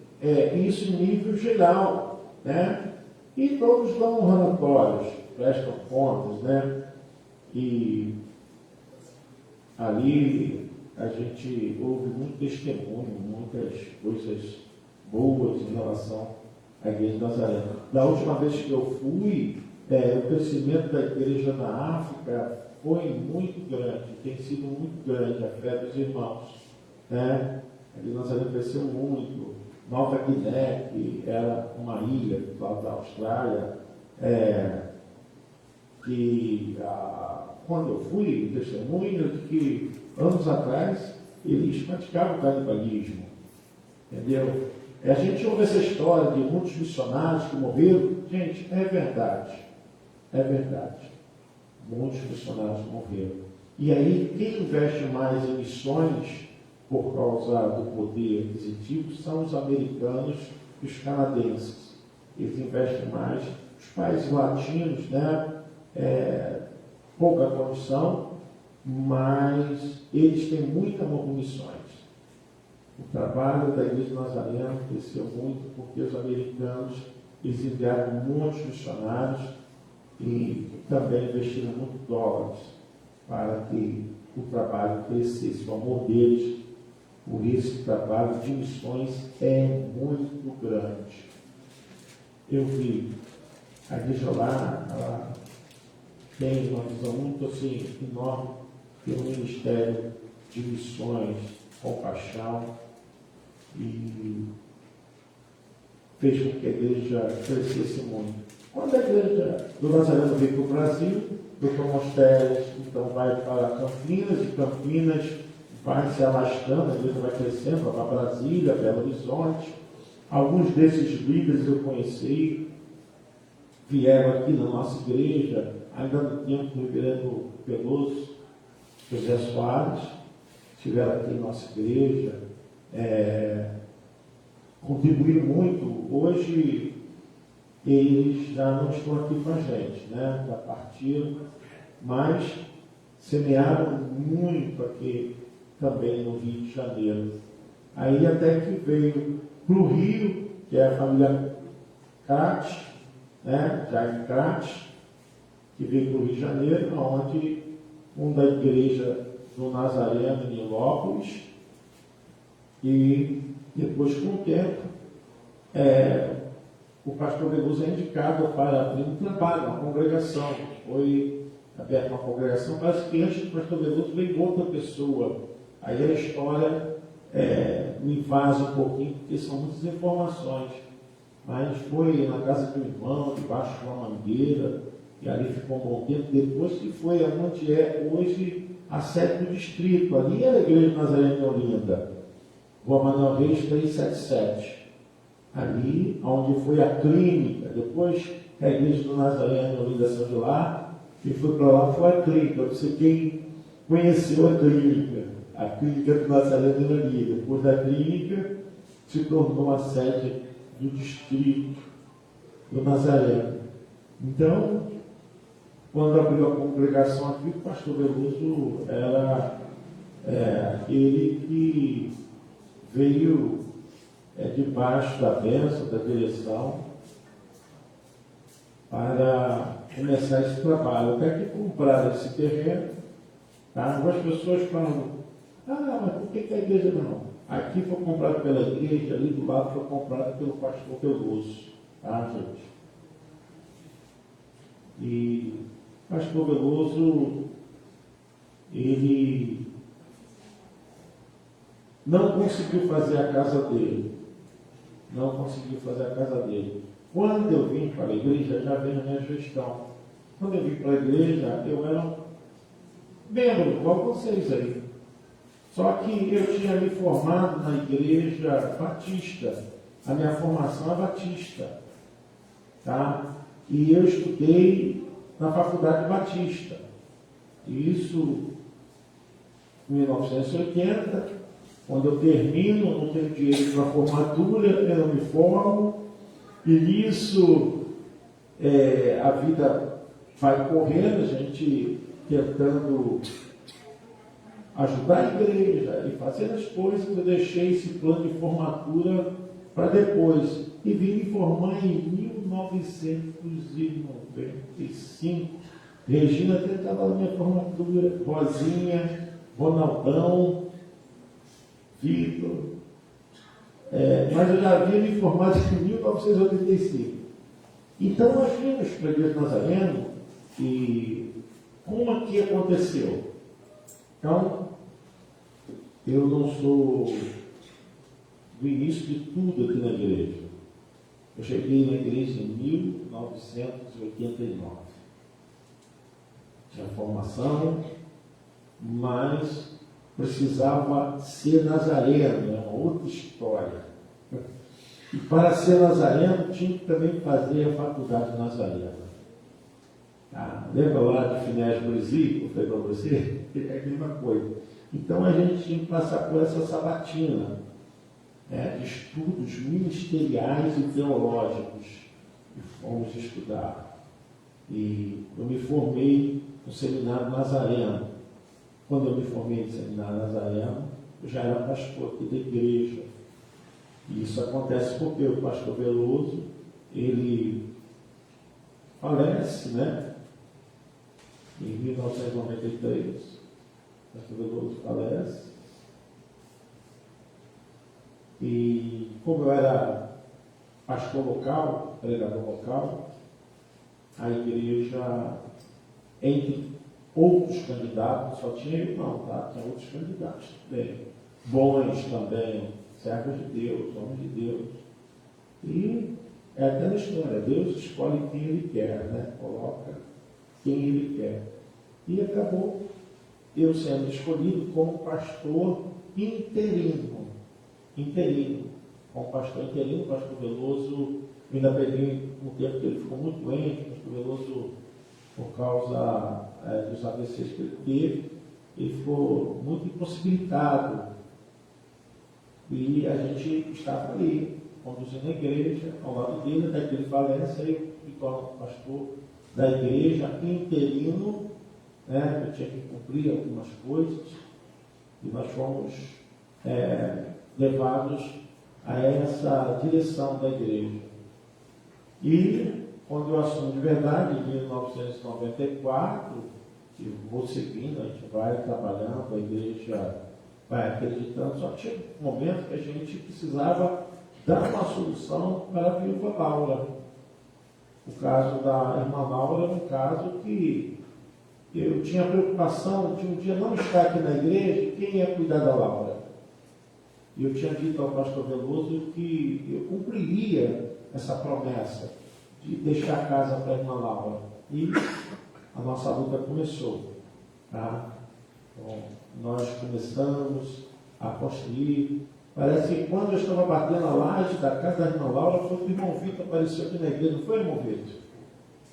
isso em nível geral, né? E todos dão relatórios, prestam contas, né? E ali a gente ouve muito testemunho, muitas coisas boas em relação à Igreja Nazarena. Da última vez que eu fui, o crescimento da igreja na África foi muito grande, tem sido muito grande a fé dos irmãos, né? A Igreja Nazarena cresceu muito. Nova Guiné, que era uma ilha lá da Austrália, quando eu fui, testemunho de que anos atrás eles praticavam canibalismo, entendeu? A gente ouve essa história de muitos missionários que morreram. Gente, é verdade. Muitos missionários morreram. E aí, quem investe mais em missões, por causa do poder aquisitivo, são os americanos e os canadenses. Eles investem mais. Os países latinos, né? Pouca condição, mas eles têm muita mão com missões. O trabalho da Igreja Nazarena cresceu muito porque os americanos eles enviaram muitos missionários e também investiram muito dólares para que o trabalho crescesse, o amor deles por esse trabalho de missões é muito grande. Eu vi a igreja lá, ela tem uma visão muito assim, enorme pelo Ministério de Missões, compaixão, e fez com que a igreja crescesse muito. Quando a igreja do Nazareno veio para o Brasil, foi para Mosteiros, então vai para Campinas, e Campinas vai se alastrando, a igreja vai crescendo, vai para Brasília, Belo Horizonte. Alguns desses líderes eu conheci, vieram aqui na nossa igreja, ainda no tempo do reverendo Peloso, José Soares, estiveram aqui em nossa igreja, contribuíram muito. Hoje eles já não estão aqui com a gente, né? Já partiram, mas semearam muito aqui também no Rio de Janeiro. Aí até que veio para o Rio, que é a família Crates, né? Jaime Crates, que veio para o Rio de Janeiro, onde funda a igreja do Nazareno em Nilópolis, e depois, com o tempo, o pastor Veloso é indicado para abrir um trabalho, uma congregação. Foi aberta uma congregação, parece que antes do pastor Veloso veio outra pessoa. Aí a história me vaza um pouquinho, porque são muitas informações. Mas foi na casa de um irmão, debaixo de uma mangueira, e ali ficou um bom tempo. Depois que foi onde é hoje a sede do distrito, ali era a igreja Nazarena de Olinda, Rua Manuel Reis 377. Ali onde foi a clínica, depois a igreja do Nazareno de Olinda saiu de lá, e foi para lá, foi a clínica. Você quem conheceu a clínica, a clínica do Nazareno era ali. Depois da clínica, se tornou a sede do distrito do Nazareno. Então, quando abriu a congregação aqui, o pastor Veloso era ele que veio debaixo da bênção, da direção, para começar esse trabalho. Até que compraram esse terreno, tá? Algumas pessoas falam, mas por que a igreja não? Aqui foi comprado pela igreja, ali do lado foi comprado pelo pastor Veloso, tá, gente? E o pastor Veloso, ele não conseguiu fazer a casa dele. Não conseguiu fazer a casa dele. Quando eu vim para a igreja, já veio a minha gestão. Quando eu vim para a igreja, eu era membro, igual vocês aí. Só que eu tinha me formado na igreja batista. A minha formação é batista. Tá? E eu estudei na faculdade batista. Isso em 1980. Quando eu termino, não tenho dinheiro para a formatura, eu não me formo, e nisso a vida vai correndo, a gente tentando ajudar a igreja e fazer as coisas. Eu deixei esse plano de formatura para depois, e vim me formar em 1995. Regina até estava na minha formatura, Rosinha, Ronaldão, Vitor, mas eu já havia me formado em 1985. Então nós vimos para a Igreja Nazareno e como aqui aconteceu. Então, eu não sou do início de tudo aqui na igreja. Eu cheguei na igreja em 1989. Tinha formação, mas precisava ser nazareno, é uma outra história. E para ser nazareno, tinha que também fazer a faculdade nazarena. Lembra lá de Finés Brisi, que eu falei para você? É a mesma coisa. Então a gente tinha que passar por essa sabatina, de estudos ministeriais e teológicos, e fomos estudar. E eu me formei no Seminário Nazareno. Quando eu me formei no Seminário Nazareno, eu já era pastor aqui da igreja. E isso acontece porque o pastor Veloso, ele falece, em 1993. O pastor Veloso falece. E como eu era pastor local, pregador local, a igreja, entre outros candidatos, só tinha eu não, tá? Tinha outros candidatos também, bons também, servos de Deus, homens de Deus. E é aquela história, Deus escolhe quem Ele quer, coloca quem Ele quer. E acabou eu sendo escolhido como pastor interino. Como pastor interino, o pastor Veloso, eu ainda peguei um tempo que ele ficou muito doente, o pastor Veloso, por causa dos AVCs que ele teve, ele ficou muito impossibilitado. E a gente estava ali, conduzindo a igreja, ao lado dele, até que ele falece, aí eu me torno pastor da igreja, interino, eu tinha que cumprir algumas coisas, e nós fomos levados a essa direção da igreja. E quando eu assumo de verdade, em 1994, eu vou seguindo, a gente vai trabalhando, a igreja vai acreditando, só que chega um momento que a gente precisava dar uma solução para a viúva Laura. O caso da irmã Laura era um caso que eu tinha preocupação de um dia não estar aqui na igreja e quem ia cuidar da Laura. E eu tinha dito ao pastor Veloso que eu cumpriria essa promessa de deixar a casa para a irmã Laura. E a nossa luta começou. Tá? Então, nós começamos a construir. Parece que quando eu estava batendo a laje da casa da irmã Laura, foi que o irmão Vitor apareceu aqui na igreja. Não foi, irmão Vitor?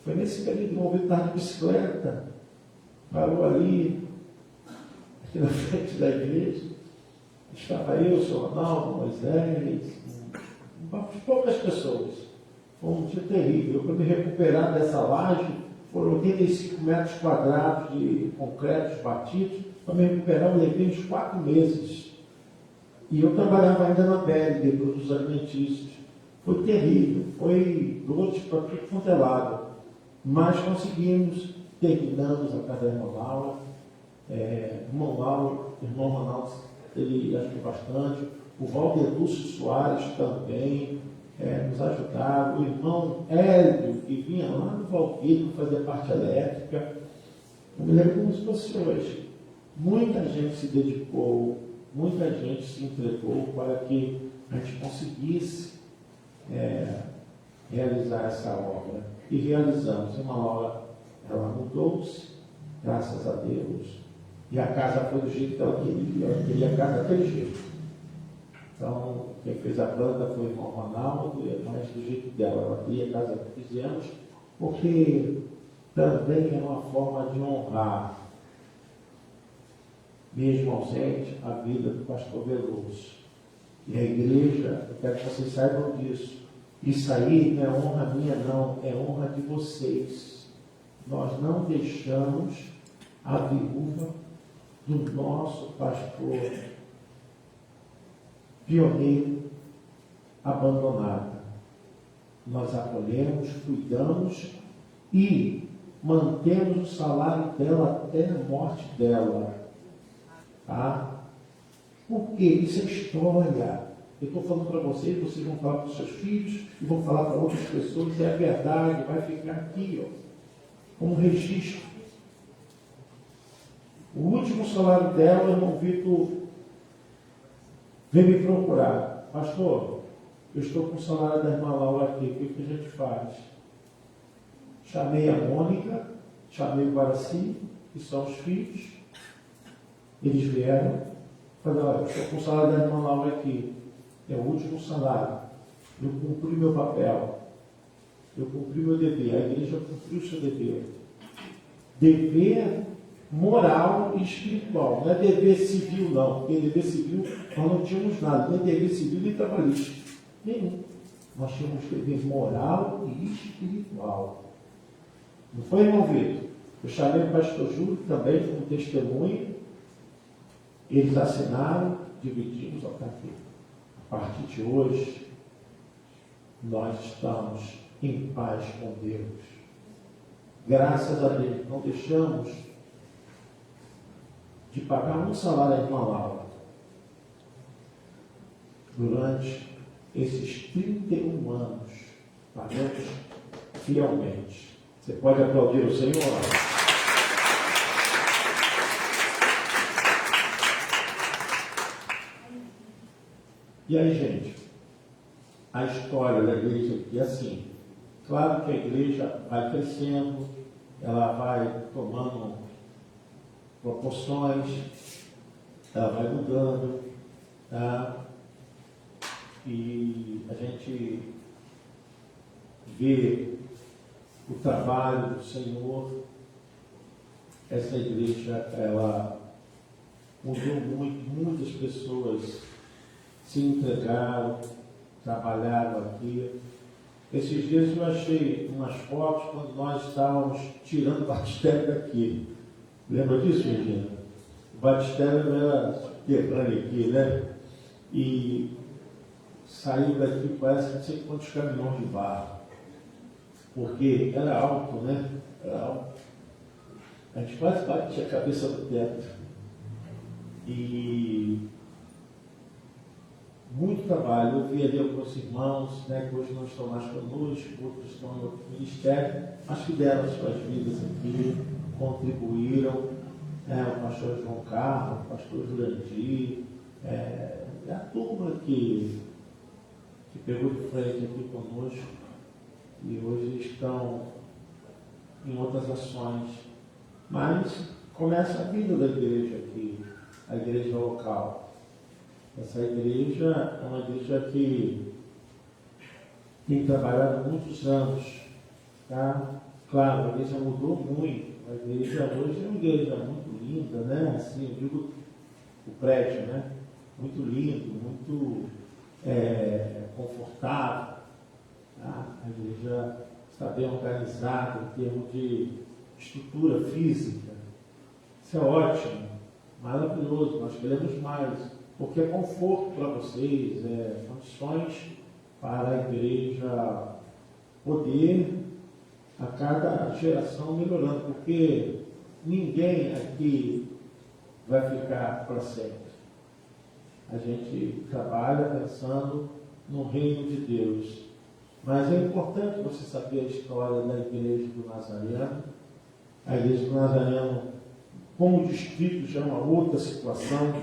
Foi nesse período que o irmão Vitor estava de bicicleta. Parou ali. aqui na frente da igreja. Estava eu, o senhor Ronaldo, Moisés, poucas pessoas. Foi um dia terrível. Para me recuperar dessa laje, foram 85 metros quadrados de concretos batidos. Para me recuperar, eu levei uns 4 meses. E eu trabalhava ainda na BL, produtos alimentícios. Foi terrível, foi dores para tudo quanto é lado. Mas conseguimos, terminamos a casa da irmã Laura. Irmão Ronaldo, ele ajudou bastante. O Valder Lúcio Soares também nos ajudaram. O irmão Hélio, que vinha lá no Valquírio fazer parte elétrica. Eu me lembro como se fosse hoje. Muita gente se dedicou, muita gente se entregou para que a gente conseguisse realizar essa obra. E realizamos. A irmã Laura, ela mudou-se, graças a Deus. E a casa foi do jeito que ela queria. Ela queria a casa daquele jeito. Então, quem fez a planta foi o irmão Ronaldo, mas do jeito dela. Ela queria a casa que fizemos, porque também é uma forma de honrar, mesmo ausente, a vida do pastor Veloso. E a igreja, eu quero que vocês saibam disso. Isso aí não é honra minha, não, é honra de vocês. Nós não deixamos a viúva do nosso pastor pioneiro abandonada. Nós acolhemos, cuidamos e mantemos o salário dela até a morte dela. Tá? Porque isso é história. Eu estou falando para vocês, vocês vão falar para os seus filhos e vão falar para outras pessoas, é a verdade, vai ficar aqui, ó, como registro. O último salário dela, o irmão Vitor veio me procurar. Pastor, eu estou com o salário da irmã Laura aqui, o que a gente faz? Chamei a Mônica, chamei o Guaraci, que são os filhos. Eles vieram. Falei, olha, eu estou com o salário da irmã Laura aqui. É o último salário. Eu cumpri meu papel. Eu cumpri meu dever. A igreja cumpriu o seu dever. Dever moral e espiritual. Não é dever civil, não. Porque dever civil nós não tínhamos nada. Nem dever civil nem trabalhista. Nenhum. Nós tínhamos dever moral e espiritual. Não foi, irmão Vitor? Eu chamei o pastor Júlio também como testemunho. Eles assinaram, dividimos a carteira. A partir de hoje, nós estamos em paz com Deus. Graças a Deus, não deixamos de pagar um salário à irmã Laura durante esses 31 anos. Pagamos fielmente. Você pode aplaudir o Senhor? E aí, gente, a história da igreja é assim. Claro que a igreja vai crescendo, ela vai tomando proporções, ela vai mudando, tá? E a gente vê o trabalho do Senhor. Essa igreja, ela mudou muito, muitas pessoas se entregaram, trabalharam aqui. Esses dias eu achei umas fotos quando nós estávamos tirando o batistério daqui. Lembra disso, Regina? O batistério era subterrâneo aqui, né? E saiu daqui, parece que não sei quantos caminhões de barro. Porque era alto, né? Era alto. A gente quase batia a cabeça no teto. E muito trabalho. Eu vi ali alguns irmãos, né, que hoje não estão mais conosco, outros estão em outro ministério, mas que deram as suas vidas aqui, contribuíram. O pastor João Carlos, o pastor Jurandir, a turma que pegou de frente aqui conosco e hoje estão em outras ações. Mas começa a vida da igreja aqui, a igreja local. Essa igreja é uma igreja que tem trabalhado muitos anos, tá? Claro, a igreja mudou muito. A igreja hoje é uma igreja muito linda, né? Assim, eu digo o prédio, né? Muito lindo, muito confortável. Tá? A igreja está bem organizada em termos de estrutura física. Isso é ótimo, maravilhoso, nós queremos mais, porque é conforto para vocês, condições para a igreja poder, a cada geração, melhorando, porque ninguém aqui vai ficar para sempre. A gente trabalha pensando no reino de Deus. Mas é importante você saber a história da igreja do Nazareno. A igreja do Nazareno, como distrito, já é uma outra situação,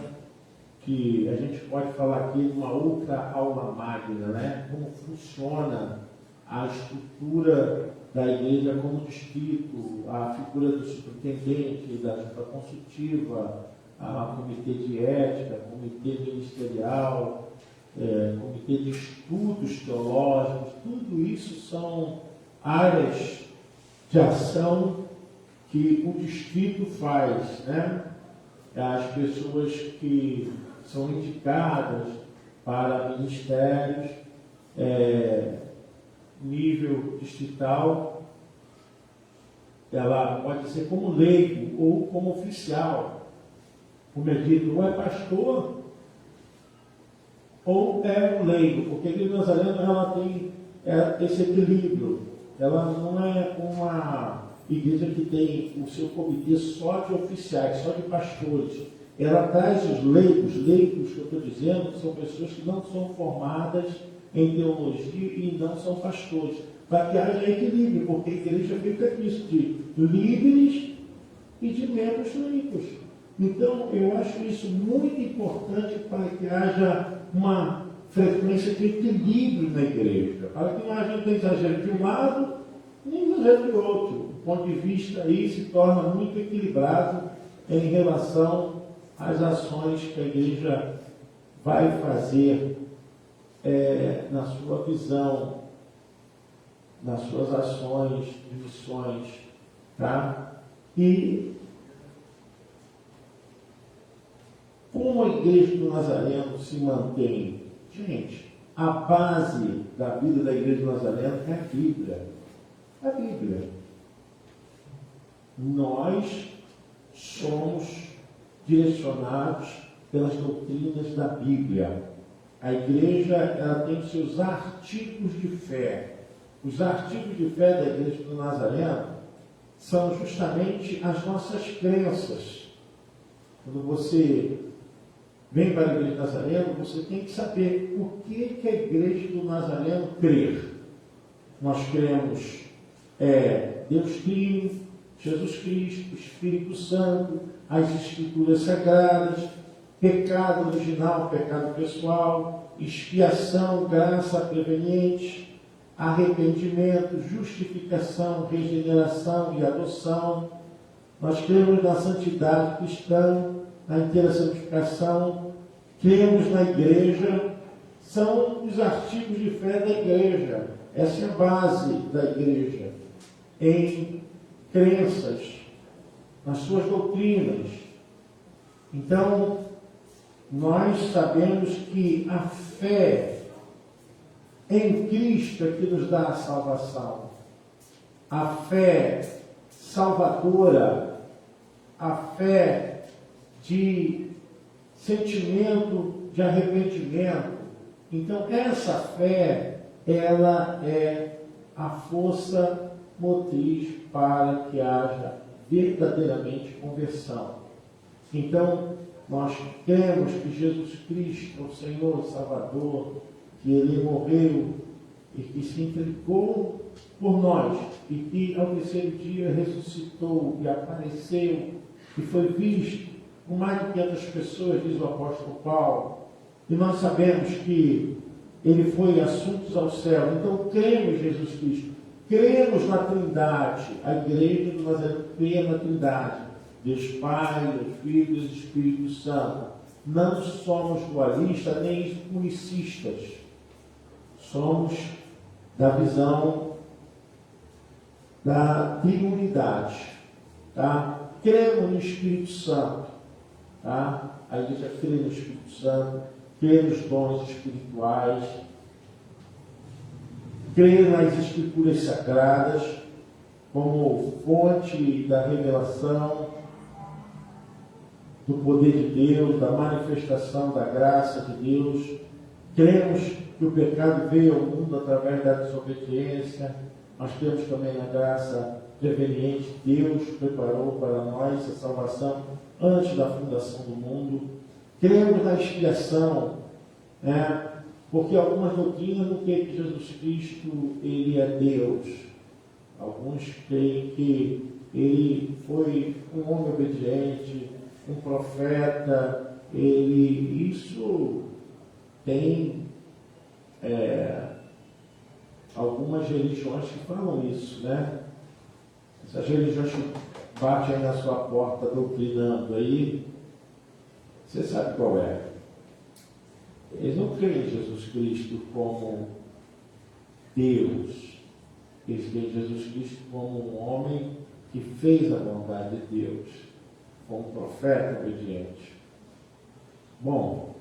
que a gente pode falar aqui de uma outra aula magna, né? Como funciona a estrutura da igreja como distrito, a figura do superintendente, da junta consultiva, a comitê de ética, comitê ministerial, comitê de estudos teológicos, tudo isso são áreas de ação que o distrito faz, né? As pessoas que são indicadas para ministérios, nível distrital, ela pode ser como leigo ou como oficial. Como é dito, ou é pastor ou é um leigo, porque a igreja nazarena ela tem esse equilíbrio. Ela não é uma igreja que tem o seu comitê só de oficiais, só de pastores. Ela traz os leigos que eu estou dizendo, são pessoas que não são formadas em teologia e não são pastores, para que haja equilíbrio, porque a igreja fica nisso de líderes e de membros leigos. Então, eu acho isso muito importante para que haja uma frequência de equilíbrio na igreja, para que não haja exagero de um lado nem exagero do outro. O ponto de vista aí se torna muito equilibrado em relação às ações que a igreja vai fazer na sua visão, nas suas ações de missões, tá? E como a igreja do Nazareno se mantém? Gente, a base da vida da igreja do Nazareno é a Bíblia. A Bíblia. Nós somos direcionados pelas doutrinas da Bíblia. A igreja ela tem os seus artigos de fé. Os artigos de fé da igreja do Nazareno são justamente as nossas crenças. Quando você vem para a igreja do Nazareno, você tem que saber o que a igreja do Nazareno crê. Nós cremos Deus Trino, Jesus Cristo, Espírito Santo, as Escrituras Sagradas, pecado original, pecado pessoal, expiação, graça preveniente, arrependimento, justificação, regeneração e adoção. Nós cremos na santidade cristã, na inteira santificação, cremos na igreja, são os artigos de fé da igreja. Essa é a base da igreja, em crenças, nas suas doutrinas. Então, nós sabemos que a fé em Cristo é que nos dá a salvação. A fé salvadora, a fé de sentimento de arrependimento. Então, essa fé, ela é a força motriz para que haja verdadeiramente conversão. Então, nós cremos que Jesus Cristo é o Senhor, o Salvador, que Ele morreu e que se entregou por nós, e que ao terceiro dia ressuscitou e apareceu, e foi visto por mais de 500 pessoas, diz o apóstolo Paulo, e nós sabemos que Ele foi assunto ao céu. Então, cremos em Jesus Cristo, cremos na Trindade. A igreja do Nazareno crê na Trindade, Deus Pai, Deus Filho, Deus Espírito Santo. Não somos dualistas nem unicistas. Somos da visão da triunidade. Tá? Cremos no Espírito Santo. Tá? A igreja crê no Espírito Santo, crê nos dons espirituais, crê nas Escrituras Sagradas como fonte da revelação do poder de Deus, da manifestação da graça de Deus. Cremos que o pecado veio ao mundo através da desobediência. Nós temos também a graça preveniente. Deus preparou para nós a salvação antes da fundação do mundo. Cremos na expiação, né? Porque algumas doutrinas não creem que Jesus Cristo ele é Deus. Alguns creem que ele foi um homem obediente, um profeta. Isso tem algumas religiões que falam isso, né? Essas religiões que batem aí na sua porta doutrinando aí, você sabe qual é. Eles não creem em Jesus Cristo como Deus. Eles creem em Jesus Cristo como um homem que fez a vontade de Deus, como um profeta obediente. Bom,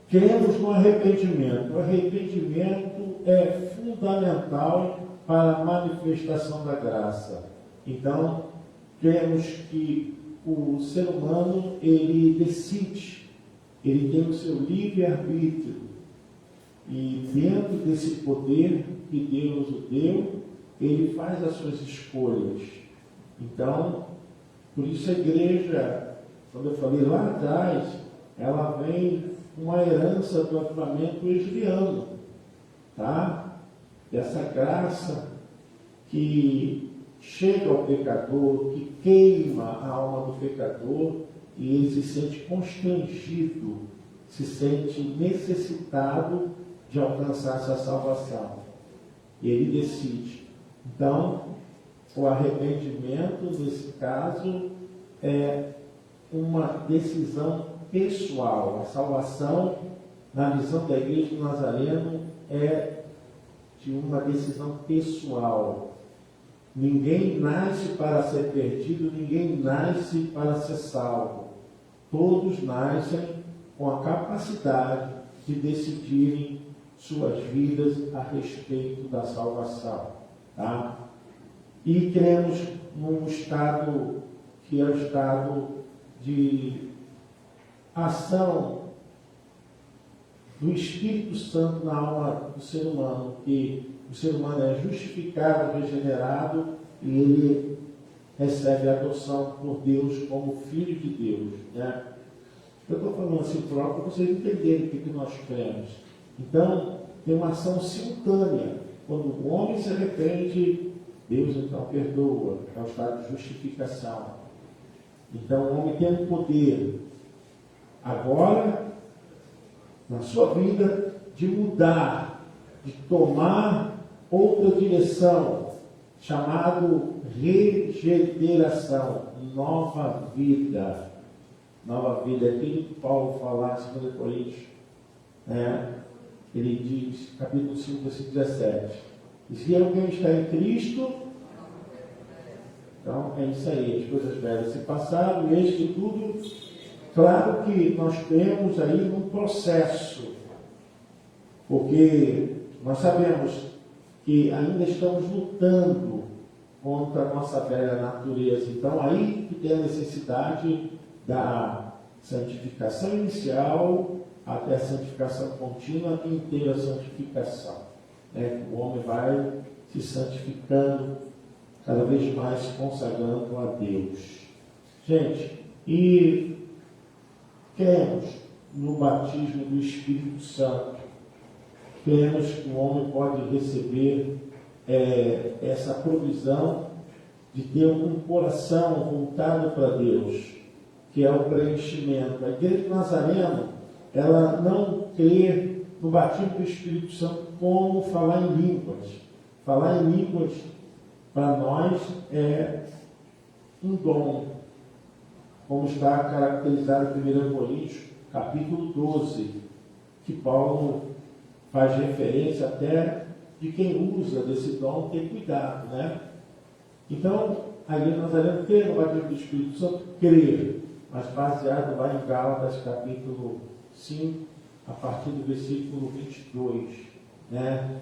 cremos no arrependimento. O arrependimento é fundamental para a manifestação da graça. Então, cremos que o ser humano, ele decide, ele tem o seu livre-arbítrio. E dentro desse poder que Deus o deu, ele faz as suas escolhas. Então, por isso a igreja, quando eu falei lá atrás, ela vem uma herança do avivamento wesleyano, tá? Dessa graça que chega ao pecador, que queima a alma do pecador, e ele se sente constrangido, se sente necessitado de alcançar essa salvação. E ele decide. Então, o arrependimento, nesse caso, é uma decisão pessoal. A salvação, na visão da Igreja do Nazareno, é de uma decisão pessoal. Ninguém nasce para ser perdido, ninguém nasce para ser salvo. Todos nascem com a capacidade de decidirem suas vidas a respeito da salvação. Tá? E cremos num estado que é o estado de ação do Espírito Santo na alma do ser humano, que o ser humano é justificado, regenerado, e ele recebe a adoção por Deus como filho de Deus. Né? Eu estou falando assim para vocês entenderem o que nós cremos. Então, tem uma ação simultânea. Quando o homem se arrepende, Deus então perdoa. É o estado de justificação. Então, o homem tem um poder agora, na sua vida, de mudar, de tomar outra direção, chamado regeneração, nova vida. Nova vida, é aquilo que Paulo fala em 2 Coríntios, ele diz, capítulo 5, versículo 17, e se alguém está em Cristo, então é isso aí, as coisas velhas se passaram, e eis que tudo, claro que nós temos aí um processo, porque nós sabemos que ainda estamos lutando contra a nossa velha natureza, então aí que tem a necessidade da santificação inicial até a santificação contínua e inteira santificação. O homem vai se santificando, cada vez mais se consagrando a Deus. Gente, e cremos no batismo do Espírito Santo. Cremos que o homem pode receber essa provisão de ter um coração voltado para Deus, que é o preenchimento. A Igreja do Nazareno, ela não crê no batismo do Espírito Santo como falar em línguas. Falar em línguas, para nós, é um dom, como está caracterizado em 1 Coríntios, capítulo 12, que Paulo faz referência até de quem usa desse dom ter cuidado, né? Então, a igreja nazarena crê no batismo do Espírito Santo, crê, mas baseado lá em Gálatas capítulo 5, a partir do versículo 22, né?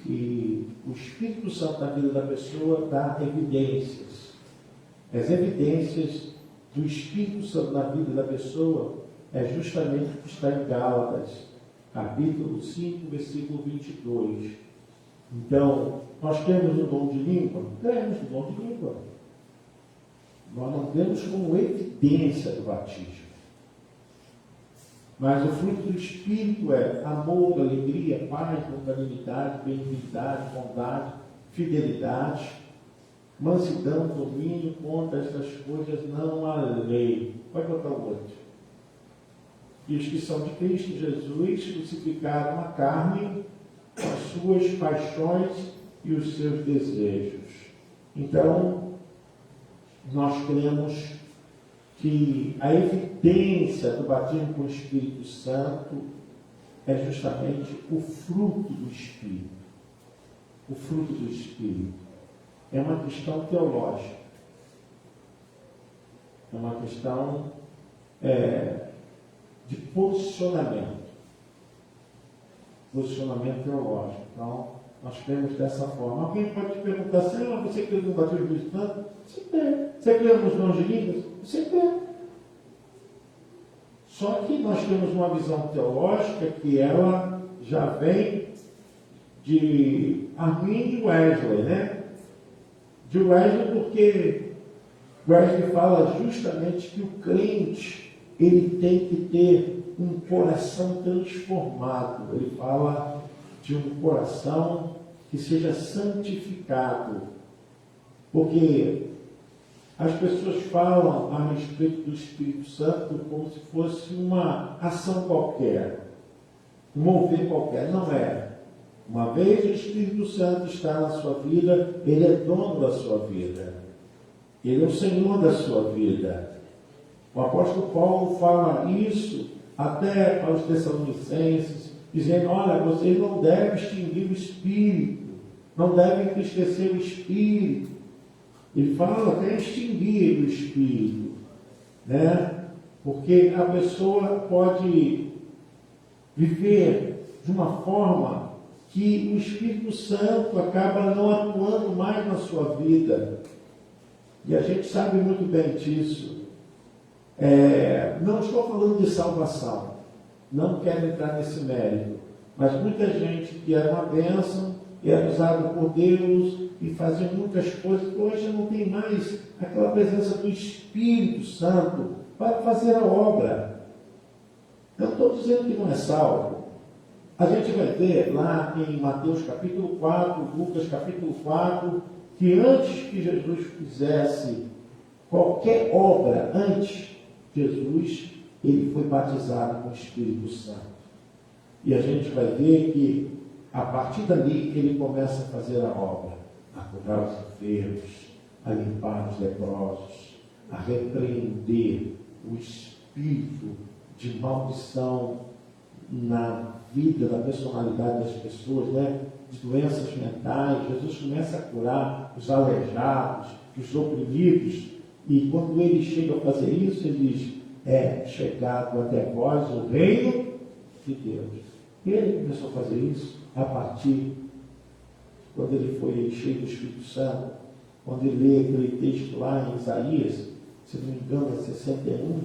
E o Espírito Santo na vida da pessoa dá evidências. As evidências do Espírito Santo na vida da pessoa é justamente o que está em Gálatas, capítulo 5, versículo 22. Então, nós temos o dom de língua? Temos o dom de língua. Nós não temos como evidência do batismo. Mas o fruto do Espírito é amor, alegria, paz, longanimidade, benignidade, bondade, fidelidade, mansidão, domínio. Contra estas coisas não há lei. Pode botar o outro. E os que são de Cristo Jesus crucificaram a carne, as suas paixões e os seus desejos. Então, nós cremos que a evidência do batismo com o Espírito Santo é justamente o fruto do Espírito. O fruto do Espírito. É uma questão teológica. É uma questão de posicionamento. Posicionamento teológico. Então, nós cremos dessa forma. Alguém pode te perguntar, Senhor, você crê no batismo do Espírito Santo? Você crê. Você crê nos dons de línguas? Você crê. Só que nós temos uma visão teológica que ela já vem de Armin e Wesley, né? De Wesley, porque Wesley fala justamente que o crente ele tem que ter um coração transformado. Ele fala de um coração que seja santificado. Porque as pessoas falam a respeito do Espírito Santo como se fosse uma ação qualquer, um mover qualquer. Não é. Uma vez o Espírito Santo está na sua vida, ele é dono da sua vida. Ele é o Senhor da sua vida. O apóstolo Paulo fala isso até aos Tessalonicenses, dizendo, olha, vocês não devem extinguir o Espírito, não devem entristecer o Espírito. Ele fala até extinguir o Espírito, né? Porque a pessoa pode viver de uma forma que o Espírito Santo acaba não atuando mais na sua vida. E a gente sabe muito bem disso. Não estou falando de salvação, não quero entrar nesse mérito, mas muita gente que era uma bênção, era usado por Deus e fazia muitas coisas, que hoje não tem mais aquela presença do Espírito Santo para fazer a obra. Eu não estou dizendo que não é salvo. A gente vai ver lá em Mateus capítulo 4, Lucas capítulo 4, que antes que Jesus fizesse qualquer obra, antes Jesus, ele foi batizado com o Espírito Santo. E a gente vai ver que a partir dali ele começa a fazer a obra, a curar os enfermos, a limpar os leprosos, a repreender o espírito de maldição na vida, na personalidade das pessoas, né? De doenças mentais. Jesus começa a curar os aleijados, os oprimidos, e quando ele chega a fazer isso, ele diz, é chegado até vós o reino de Deus. E ele começou a fazer isso a partir, quando ele foi cheio do Espírito Santo, quando ele lê aquele texto lá em Isaías, se não me engano é 61,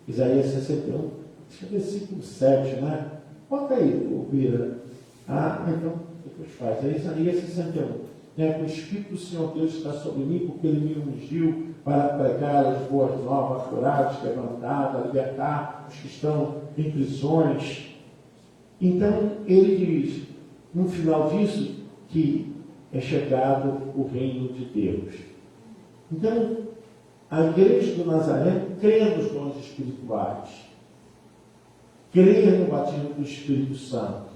Isaías 61, acho que é versículo 7, né? Bota aí, Bira. Então, depois faz. É Isaías 61. Que o Espírito do Senhor Deus está sobre mim, porque ele me ungiu para pregar as boas novas, curar os quebrantados, libertar os que estão em prisões. Então, ele diz, no final disso, que é chegado o reino de Deus. Então, a igreja do Nazaré crê nos dons espirituais, crê no batismo do Espírito Santo.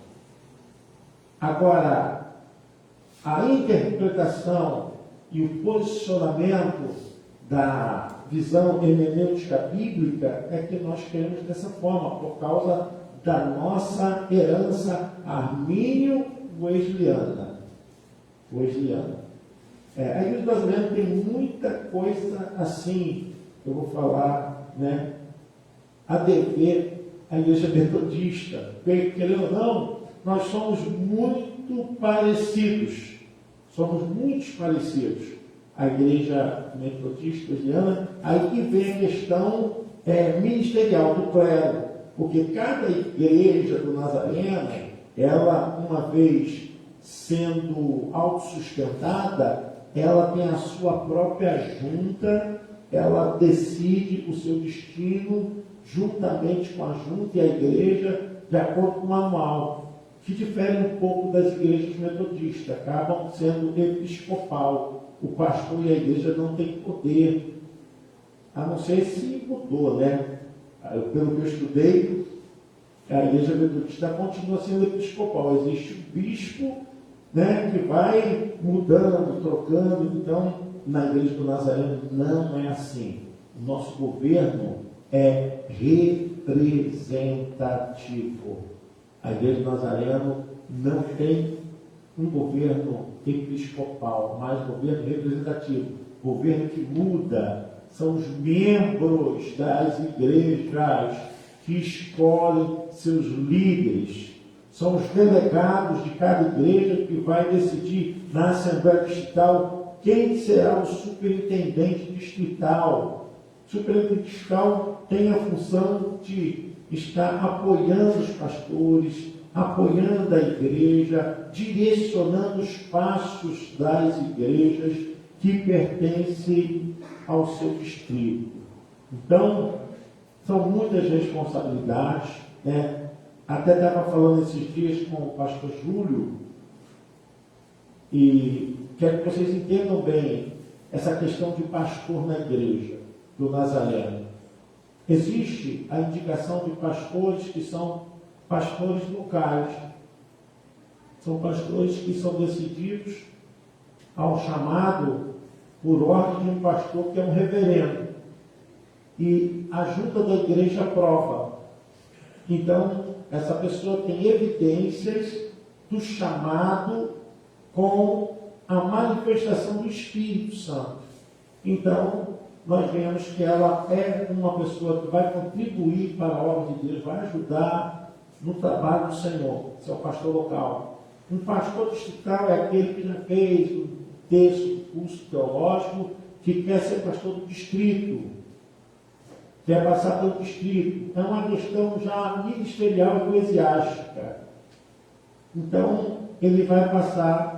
Agora, a interpretação e o posicionamento da visão hermenêutica bíblica é que nós cremos dessa forma, por causa da nossa herança armínio-wesleyana. A Igreja do Nazareno tem muita coisa assim, eu vou falar, né, a dever à Igreja Metodista. Porque, querendo ou não, nós somos muito parecidos. Somos muito parecidos. A Igreja Metodista Presbiteriana, aí que vem a questão ministerial do clero. Porque cada igreja do Nazareno, ela, uma vez sendo autossustentada, ela tem a sua própria junta, ela decide o seu destino juntamente com a junta e a igreja, de acordo com o manual, que difere um pouco das igrejas metodistas, acabam sendo episcopal. O pastor e a igreja não têm poder, a não ser se mudou, né? Pelo que eu estudei, a igreja metodista continua sendo episcopal. Existe o bispo, né, que vai mudando, trocando. Então, na igreja do Nazareno não é assim. O nosso governo é representativo. A igreja do Nazareno não tem um governo episcopal, mas governo representativo. Governo que muda. São os membros das igrejas que escolhem seus líderes. São os delegados de cada igreja que vai decidir na Assembleia Distrital quem será o superintendente distrital. O superintendente distrital tem a função de estar apoiando os pastores, apoiando a igreja, direcionando os passos das igrejas que pertencem ao seu distrito. Então, são muitas responsabilidades, né? Até estava falando esses dias com o pastor Júlio, e quero que vocês entendam bem essa questão de pastor na igreja do Nazareno. Existe a indicação de pastores que são pastores locais. São pastores que são decididos ao chamado por ordem de um pastor que é um reverendo. E a junta da igreja aprova. Então, essa pessoa tem evidências do chamado com a manifestação do Espírito Santo. Então, nós vemos que ela é uma pessoa que vai contribuir para a obra de Deus, vai ajudar no trabalho do Senhor. Esse é o pastor local. Um pastor distrital é aquele que já fez um texto, curso teológico, que quer ser pastor do distrito, quer passar pelo distrito. É uma questão já ministerial eclesiástica. Então, ele vai passar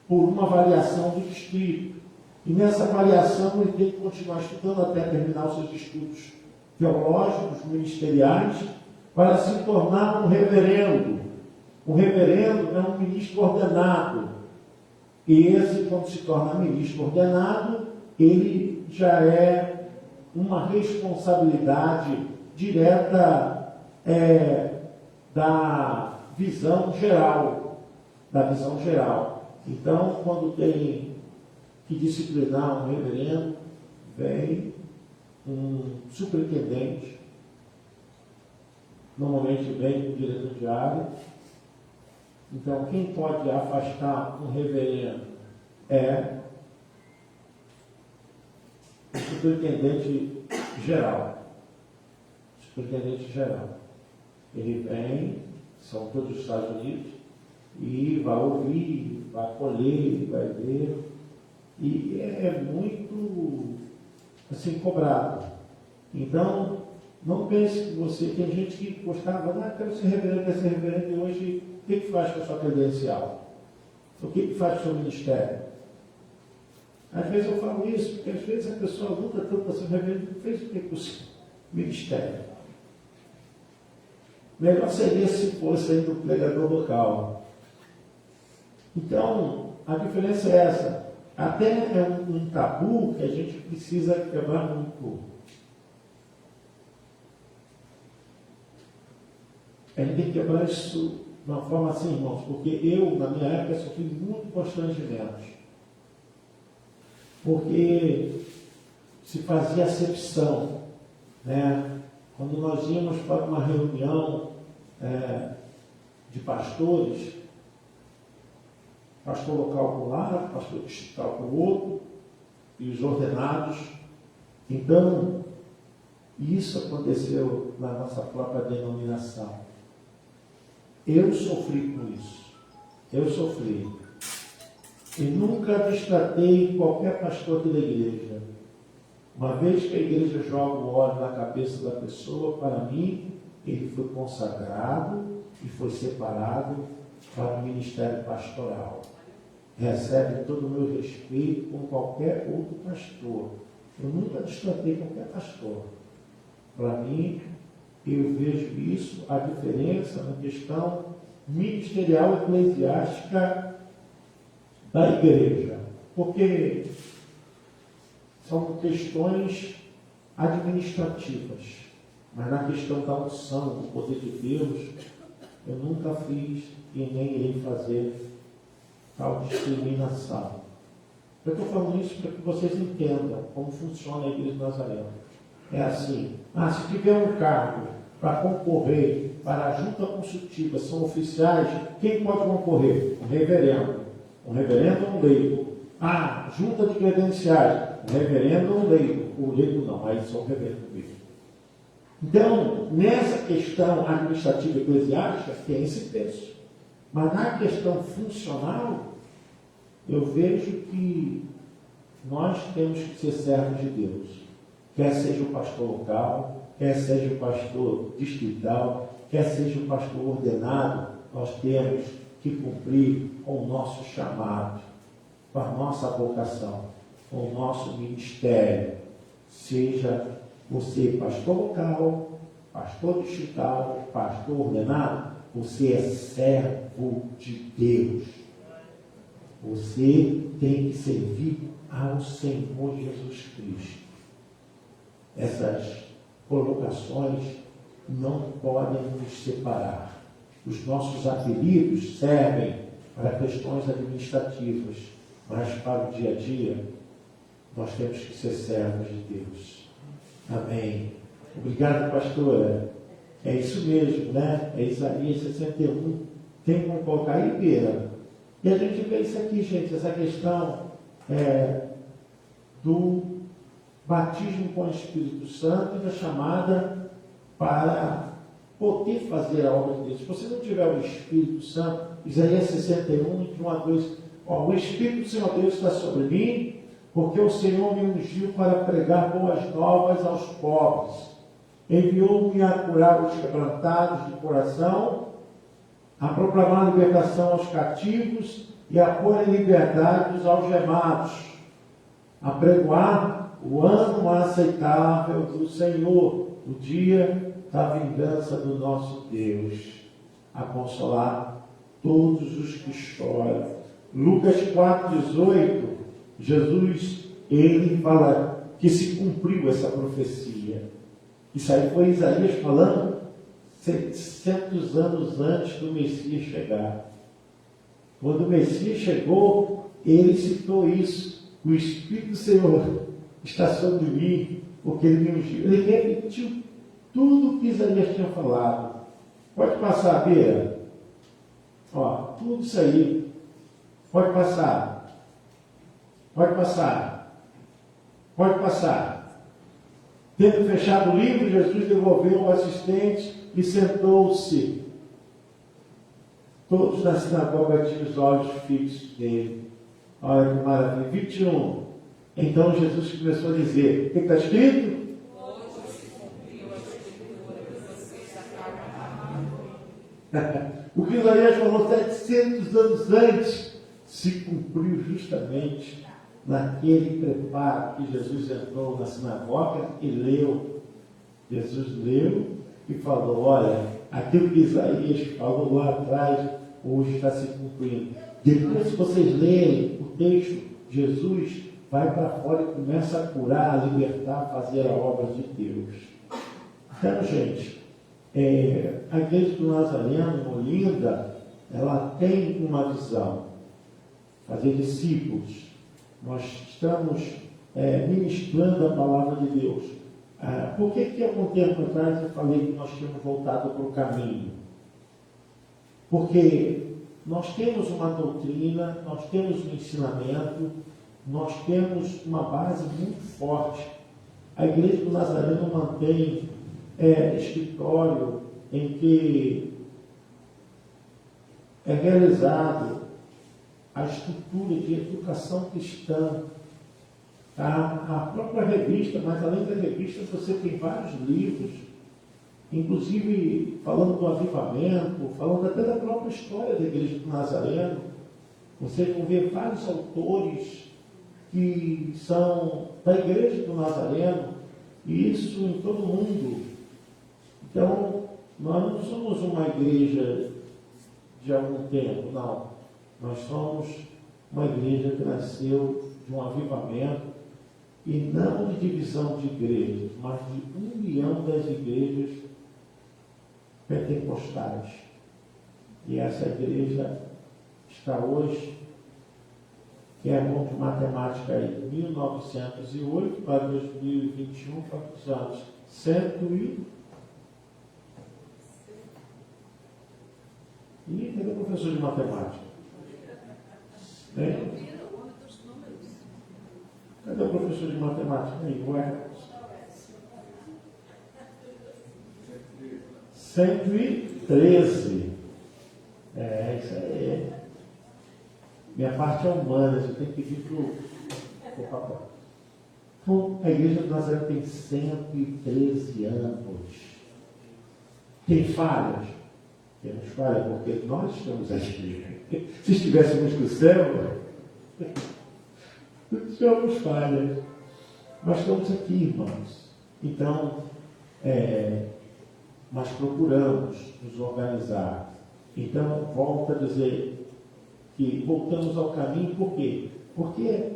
por uma avaliação do distrito. E nessa avaliação ele tem que continuar estudando até terminar os seus estudos teológicos, ministeriais, para se tornar um reverendo. O reverendo é um ministro ordenado. E esse, quando se torna ministro ordenado, ele já é uma responsabilidade direta da visão geral. Então, quando tem que disciplinar um reverendo, vem um superintendente, normalmente vem o diretor de área. Então, quem pode afastar um reverendo é o superintendente geral. Ele vem, são todos os Estados Unidos, e vai ouvir, vai acolher, vai ver. E é muito assim cobrado. Então, não pense que você, tem gente que gostava, quero ser reverendo, e hoje o que faz com a sua credencial? O que faz com o seu ministério? Às vezes eu falo isso, porque às vezes a pessoa luta tanto para ser reverendo, fez o que com o seu ministério? Melhor seria se fosse ainda o pregador local. Então, a diferença é essa. Até é um tabu que a gente precisa quebrar muito. A gente tem que quebrar isso de uma forma assim, irmãos, porque eu, na minha época, sofri muito constrangimentos. Porque se fazia acepção, né? Quando nós íamos para uma reunião de pastores, pastor local para um lado, pastor distrital para o outro, e os ordenados. Então, isso aconteceu na nossa própria denominação. Eu sofri com isso. Eu sofri. E nunca destratei qualquer pastor aqui da igreja. Uma vez que a igreja joga o óleo na cabeça da pessoa, para mim, ele foi consagrado e foi separado para o ministério pastoral. Recebe todo o meu respeito como qualquer outro pastor. Eu nunca destratei qualquer pastor. Para mim, eu vejo isso, a diferença na questão ministerial eclesiástica da igreja. Porque são questões administrativas. Mas na questão da unção, do poder de Deus, eu nunca fiz e nem irei fazer tal discriminação. Eu estou falando isso para que vocês entendam como funciona a Igreja Nazarena. É assim, se tiver um cargo para concorrer para a junta consultiva, são oficiais, quem pode concorrer? Um reverendo. Um reverendo ou um leigo. Junta de credenciais, um reverendo ou um leigo. O leigo não, aí só o reverendo mesmo. Então, nessa questão administrativa eclesiástica, tem esse peso. Mas na questão funcional, eu vejo que nós temos que ser servos de Deus. Quer seja o pastor local, quer seja o pastor distrital, quer seja o pastor ordenado, nós temos que cumprir com o nosso chamado, com a nossa vocação, com o nosso ministério. Seja você pastor local, pastor distrital, pastor ordenado, você é servo de Deus. Você tem que servir ao Senhor Jesus Cristo. Essas colocações não podem nos separar. Os nossos apelidos servem para questões administrativas, mas para o dia a dia, nós temos que ser servos de Deus. Amém. Obrigado, pastora. É isso mesmo, né? É Isaías 61. Tem como colocar aí, Pira? E a gente vê isso aqui, gente, essa questão do batismo com o Espírito Santo e da chamada para poder fazer a obra de Deus. Se você não tiver o Espírito Santo, Isaías 61, de 1 a 2, o Espírito do Senhor Deus está sobre mim, porque o Senhor me ungiu para pregar boas novas aos pobres. Enviou-me a curar os quebrantados de coração, a proclamar libertação aos cativos e a pôr em liberdade os algemados, a pregoar o ano aceitável do Senhor, o dia da vingança do nosso Deus, a consolar todos os que choram. Lucas 4,18, Jesus, ele fala que se cumpriu essa profecia. Isso aí foi Isaías falando 700 anos antes do Messias chegar. Quando o Messias chegou, ele citou isso. O Espírito do Senhor está sobre mim, porque ele me ungiu. Ele repetiu tudo o que Isaías tinha falado. Pode passar, Bia. Tudo isso aí. Pode passar. Pode passar. Pode passar. Tendo fechado o livro, Jesus devolveu o assistente e sentou-se. Todos na sinagoga tinham os olhos fixos nele. Olha que maravilha. 21. Então Jesus começou a dizer: o que está escrito? O que Isaías falou 700 anos antes se cumpriu justamente naquele preparo que Jesus entrou na sinagoga e leu. Jesus leu e falou: olha, aquilo que Isaías falou lá atrás, hoje está se cumprindo. Depois, se vocês lerem o texto, Jesus vai para fora e começa a curar, a libertar, a fazer a obra de Deus. Então, gente, a igreja do Nazareno, em Olinda, ela tem uma visão: fazer discípulos. Nós estamos ministrando a palavra de Deus. Por que há algum tempo atrás eu falei que nós tínhamos voltado para o caminho? Porque nós temos uma doutrina, nós temos um ensinamento, nós temos uma base muito forte. A Igreja do Nazareno mantém escritório em que é realizado a estrutura de educação cristã, a própria revista, mas além da revista você tem vários livros, inclusive falando do avivamento, falando até da própria história da Igreja do Nazareno. Vocês vão ver vários autores que são da Igreja do Nazareno, e isso em todo o mundo. Então, nós não somos uma igreja de algum tempo, não. Nós somos uma igreja que nasceu de um avivamento, e não de divisão de igrejas, mas de união das igrejas pentecostais. E essa igreja está hoje, que é bom de matemática aí, 1908 para 2021, quantos anos? 100 e cadê o professor de matemática? Cadê o professor de matemática? Aí, ué? 113. Isso aí. Minha parte é humana, eu tenho que pedir para o papai. Então, a Igreja do Nazareno tem 113 anos. Tem falhas? Temos falhas porque nós estamos aqui. Se estivéssemos no céu, não tínhamos falhas. Nós estamos aqui, irmãos. Então, nós procuramos nos organizar. Então, volto a dizer que voltamos ao caminho, por quê? Porque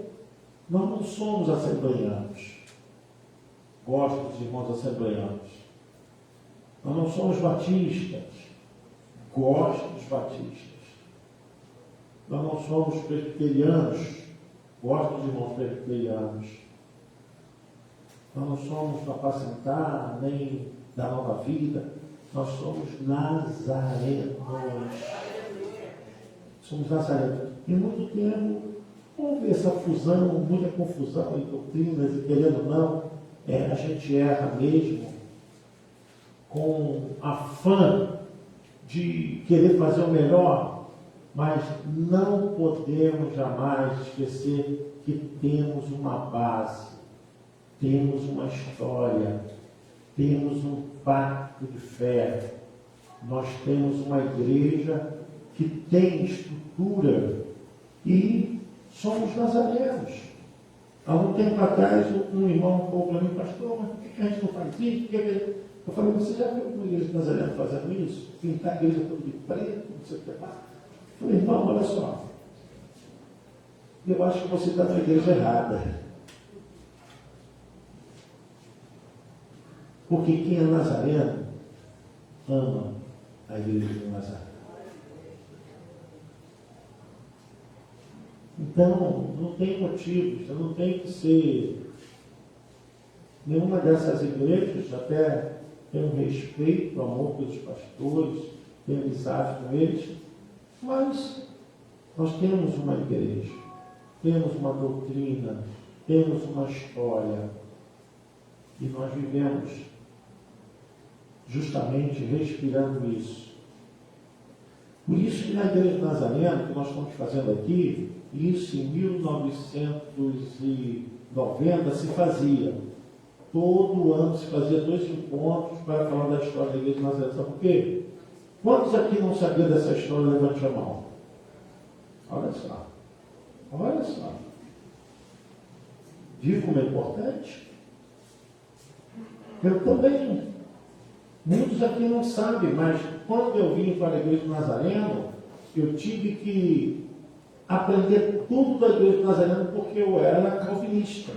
nós não somos assembleianos. Gosto dos irmãos assembleianos. Nós não somos batistas. Gosto dos batistas. Nós não somos presbiterianos. Gosto dos irmãos presbiterianos. Nós não somos do Apacentar, nem da Nova Vida. Nós somos nazarenos. Somos nazarenos. Em muito tempo, vamos ver essa fusão, muita confusão em doutrinas, e querendo ou não, a gente erra mesmo com afã de querer fazer o melhor, mas não podemos jamais esquecer que temos uma base, temos uma história, temos um pacto de fé, nós temos uma igreja que tem estrutura e somos nazarenos. Há um tempo atrás, um irmão falou para mim, pastor, mas por que a gente não faz isso? Eu falei, você já viu uma igreja de Nazareno fazendo isso? Pintar a igreja toda de preto, não sei o que mais. Eu falei, irmão, olha só. Eu acho que você está na igreja errada. Porque quem é nazareno ama a igreja de Nazaré. Então, não tem motivo, você não tem que ser nenhuma dessas igrejas, até tenho respeito, amor pelos pastores, tenho amizade com eles, mas nós temos uma igreja, temos uma doutrina, temos uma história, e nós vivemos justamente respirando isso. Por isso que na Igreja de Nazareno, que nós estamos fazendo aqui, isso em 1990 se fazia. Todo ano se fazia 2 encontros para falar da história da Igreja de Nazareno. Sabe por quê? Quantos aqui não sabiam dessa história? Levante a mão. Olha só. Olha só. Viu como é importante? Eu também. Muitos aqui não sabem, mas quando eu vim para a Igreja de Nazareno, eu tive que aprender tudo da Igreja de Nazareno porque eu era calvinista.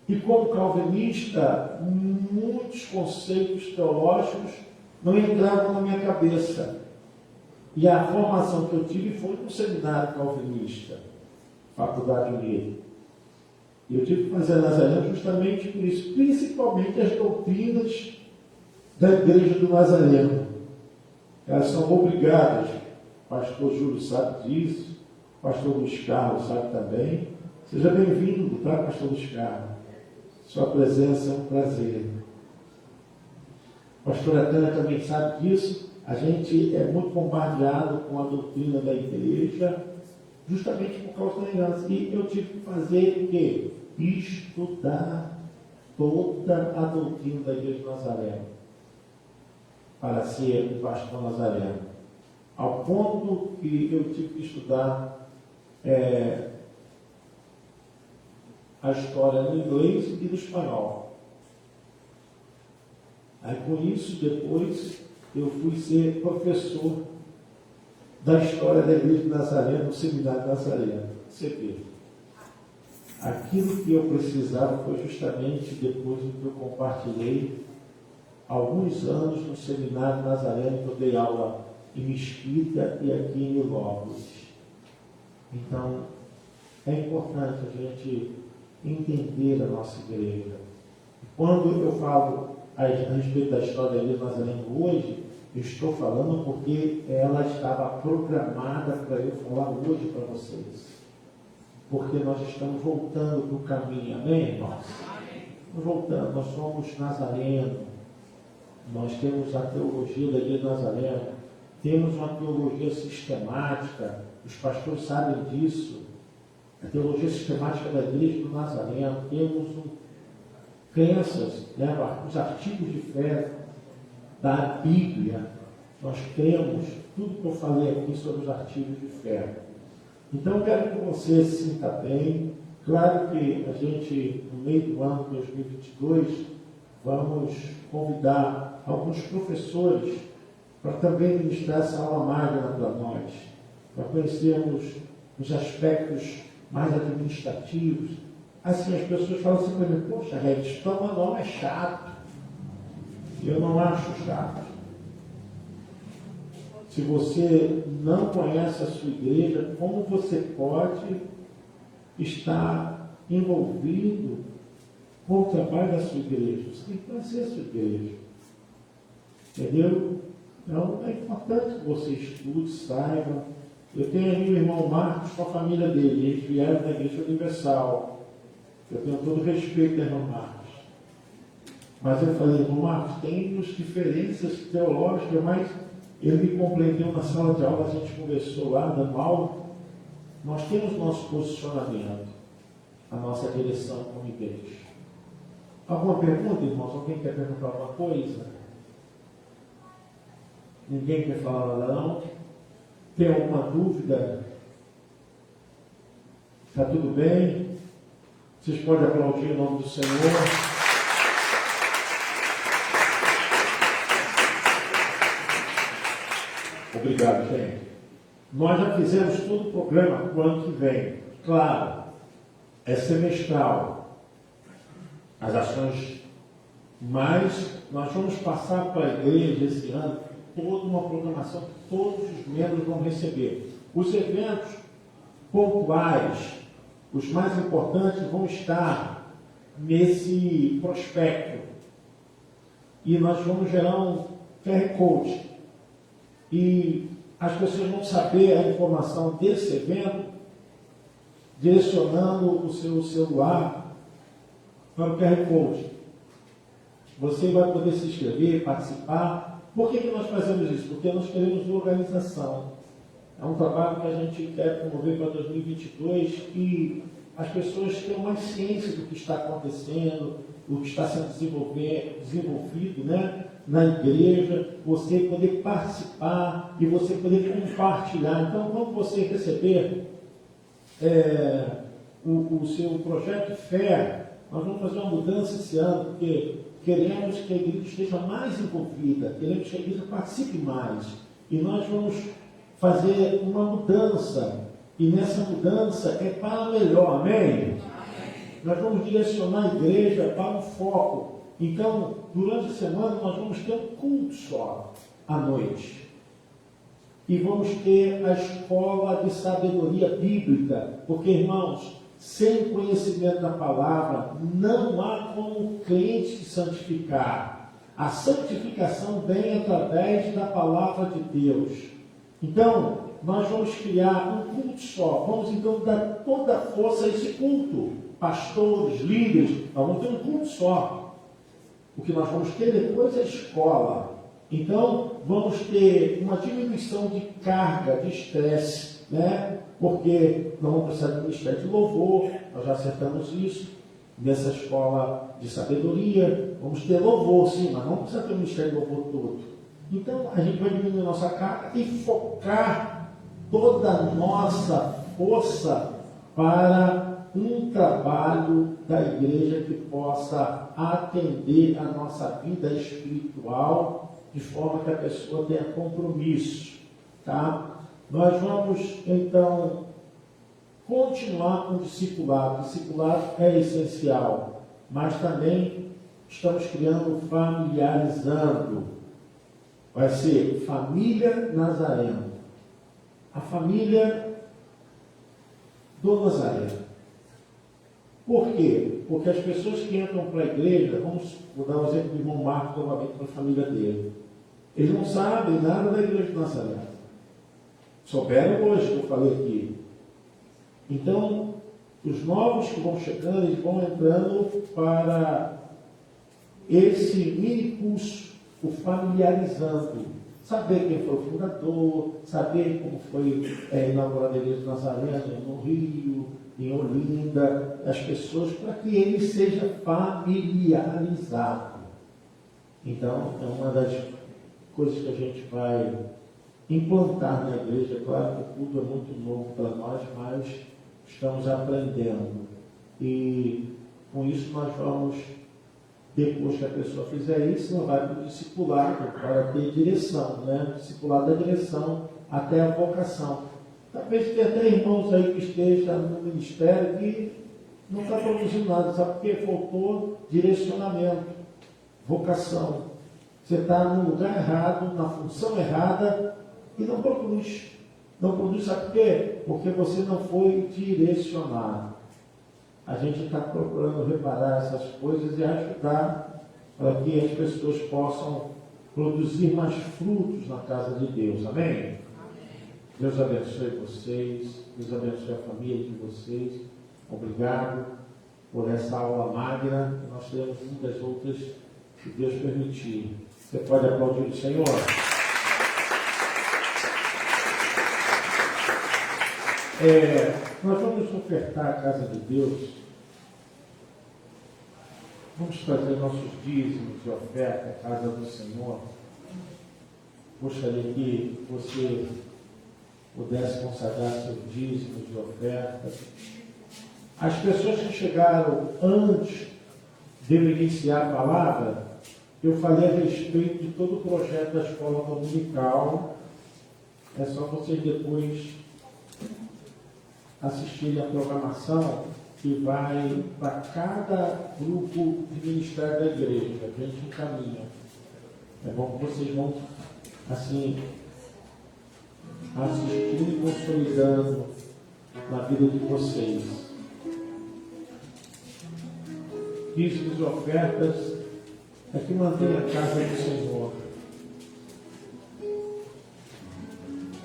E como calvinista, muitos conceitos teológicos não entravam na minha cabeça. E a formação que eu tive foi no seminário calvinista, Faculdade Unida. E eu tive que fazer Nazareno justamente por isso, principalmente as doutrinas da Igreja do Nazareno. Elas são obrigadas o pastor Júlio sabe disso, o pastor Luiz Carlos sabe também. Seja bem-vindo, tá, pastor Luiz Carlos? Sua presença é um prazer. A pastora Tânia também sabe disso. A gente é muito bombardeado com a doutrina da igreja, justamente por causa da herança. E eu tive que fazer o quê? Estudar toda a doutrina da igreja de Nazaré para ser um pastor nazareno. Ao ponto que eu tive que estudar a história no inglês e no espanhol. Aí com isso, depois, eu fui ser professor da história da igreja de Nazaré, no seminário de Nazaré. Você vê. Aquilo que eu precisava foi justamente depois do que eu compartilhei alguns anos no seminário de Nazaré, que eu dei aula em Mesquita e aqui em Nilópolis. Então, é importante a gente entender a nossa igreja. Quando eu falo a respeito da história da igreja nazarena hoje, eu estou falando porque ela estava programada para eu falar hoje para vocês. Porque nós estamos voltando para o caminho, amém, irmãos? Estamos voltando, nós somos nazarenos, nós temos a teologia da igreja nazarena, temos uma teologia sistemática, os pastores sabem disso, a teologia sistemática da igreja do Nazareno, temos crenças, os artigos de fé da Bíblia, nós cremos tudo que eu falei aqui sobre os artigos de fé. Então eu quero que você se sinta bem. Claro que a gente, no meio do ano de 2022, vamos convidar alguns professores para também ministrar essa aula magna para nós, para conhecermos os aspectos mais administrativos. Assim, as pessoas falam assim para mim: poxa, Regis, tua manual é chato. Eu não acho chato. Se você não conhece a sua igreja, como você pode estar envolvido com o trabalho da sua igreja? Você tem que conhecer a sua igreja. Entendeu? Então, é importante que você estude, saiba. Eu tenho ali o irmão Marcos com a família dele, eles vieram da Igreja Universal. Eu tenho todo o respeito do irmão Marcos. Mas eu falei: irmão Marcos, tem diferenças teológicas, mas ele me compreendeu na sala de aula, a gente conversou lá, dando aula. Nós temos nosso posicionamento, a nossa direção como igreja. Alguma pergunta, irmãos? Alguém quer perguntar alguma coisa? Ninguém quer falar nada, não? Tem alguma dúvida? Está tudo bem? Vocês podem aplaudir o nome do Senhor. Obrigado, gente. Nós já fizemos todo o programa para o ano que vem. Claro, é semestral as ações, mas nós vamos passar para a igreja esse ano toda uma programação que todos os membros vão receber. Os eventos pontuais, os mais importantes, vão estar nesse prospecto. E nós vamos gerar um QR Code. E as pessoas vão saber a informação desse evento direcionando o seu celular para o QR Code. Você vai poder se inscrever, participar. Por que nós fazemos isso? Porque nós queremos organização. É um trabalho que a gente quer promover para 2022 e as pessoas tenham mais ciência do que está acontecendo, do que está sendo desenvolvido, né, na igreja, você poder participar e você poder compartilhar. Então, quando você receber o seu projeto de fé, nós vamos fazer uma mudança esse ano, porque queremos que a igreja esteja mais envolvida, queremos que a igreja participe mais. E nós vamos fazer uma mudança. E nessa mudança é para melhor, amém? Nós vamos direcionar a igreja para um foco. Então, durante a semana, nós vamos ter um culto só à noite. E vamos ter a escola de sabedoria bíblica. Porque, irmãos, sem conhecimento da palavra, não há como o crente se santificar. A santificação vem através da palavra de Deus. Então, nós vamos criar um culto só. Vamos então dar toda a força a esse culto. Pastores, líderes, nós vamos ter um culto só. O que nós vamos ter depois é a escola. Então, vamos ter uma diminuição de carga, de estresse, né? Porque não vamos precisar de ministério de louvor, nós já acertamos isso. Nessa escola de sabedoria, vamos ter louvor, sim, mas não precisa ter o ministério de louvor todo. Então, a gente vai diminuir a nossa carga e focar toda a nossa força para um trabalho da igreja que possa atender a nossa vida espiritual de forma que a pessoa tenha compromisso, tá? Nós vamos, então, continuar com o discipulado. O discipulado é essencial, mas também estamos criando familiarizando. Vai ser família Nazareno. A família do Nazareno. Por quê? Porque as pessoas que entram para a igreja, vou dar o exemplo do irmão Marcos novamente para a família dele. Eles não sabem nada da igreja de Nazaré. Souberam hoje que eu falei aqui. Então, os novos que vão chegando, eles vão entrando para esse mini curso, o familiarizando. Saber quem foi o fundador, saber como foi inaugurada a igreja de Nazaré no Rio, em Olinda, as pessoas, para que ele seja familiarizado. Então, é uma das coisas que a gente vai implantar na igreja. Claro que tudo é muito novo para nós, mas estamos aprendendo. E com isso nós vamos, depois que a pessoa fizer isso, ela vai para o discipulado, para ter direção, né? Discipulado é direção até a vocação. Talvez tenha até irmãos aí que estejam no ministério que não está produzindo nada, sabe por quê? Faltou direcionamento, vocação. Você está no lugar errado, na função errada e não produz. Não produz, sabe por quê? Porque você não foi direcionado. A gente está procurando reparar essas coisas e ajudar para que as pessoas possam produzir mais frutos na casa de Deus. Amém? Deus abençoe vocês, Deus abençoe a família de vocês. Obrigado por essa aula magna. Nós teremos muitas outras, se Deus permitir. Você pode aplaudir o Senhor? Nós vamos ofertar a casa de Deus. Vamos fazer nossos dízimos de oferta à casa do Senhor. Gostaria que você pudesse consagrar seus dízimos de oferta. As pessoas que chegaram antes de eu iniciar a palavra, eu falei a respeito de todo o projeto da escola dominical. É só vocês depois assistirem a programação que vai para cada grupo de ministério da igreja. A gente encaminha. É bom que vocês vão, assim, assistindo e consolidando na vida de vocês. Dízimos e ofertas é que mantém a casa do Senhor.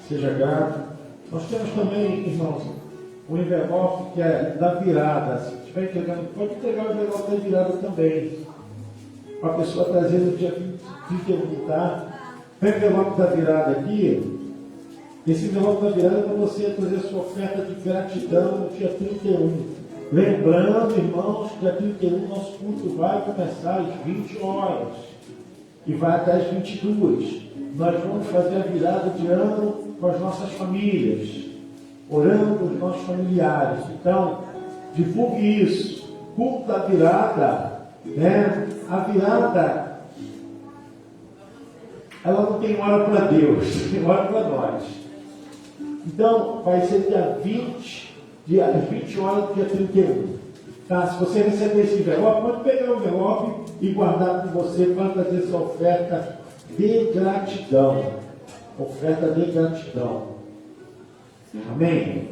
Seja grato. Nós temos também, irmãos, um envelope que é da virada. Se estiver entregando, pode entregar o envelope da virada também. Para a pessoa trazer no dia 31, tá? O envelope da virada aqui. Esse envelope da virada é para você trazer a sua oferta de gratidão no dia 31. Lembrando, irmãos, que dia 31 nosso culto vai começar às 20 horas e vai até às 22. Nós vamos fazer a virada de ano com as nossas famílias, orando com os nossos familiares. Então, divulgue isso. Culto da virada, né? A virada, ela não tem hora para Deus, tem hora para nós. Então, vai ser dia 20 horas do dia 31. Tá? Se você receber esse envelope, pode pegar o envelope e guardar com você para fazer essa oferta de gratidão. Oferta de gratidão. Amém?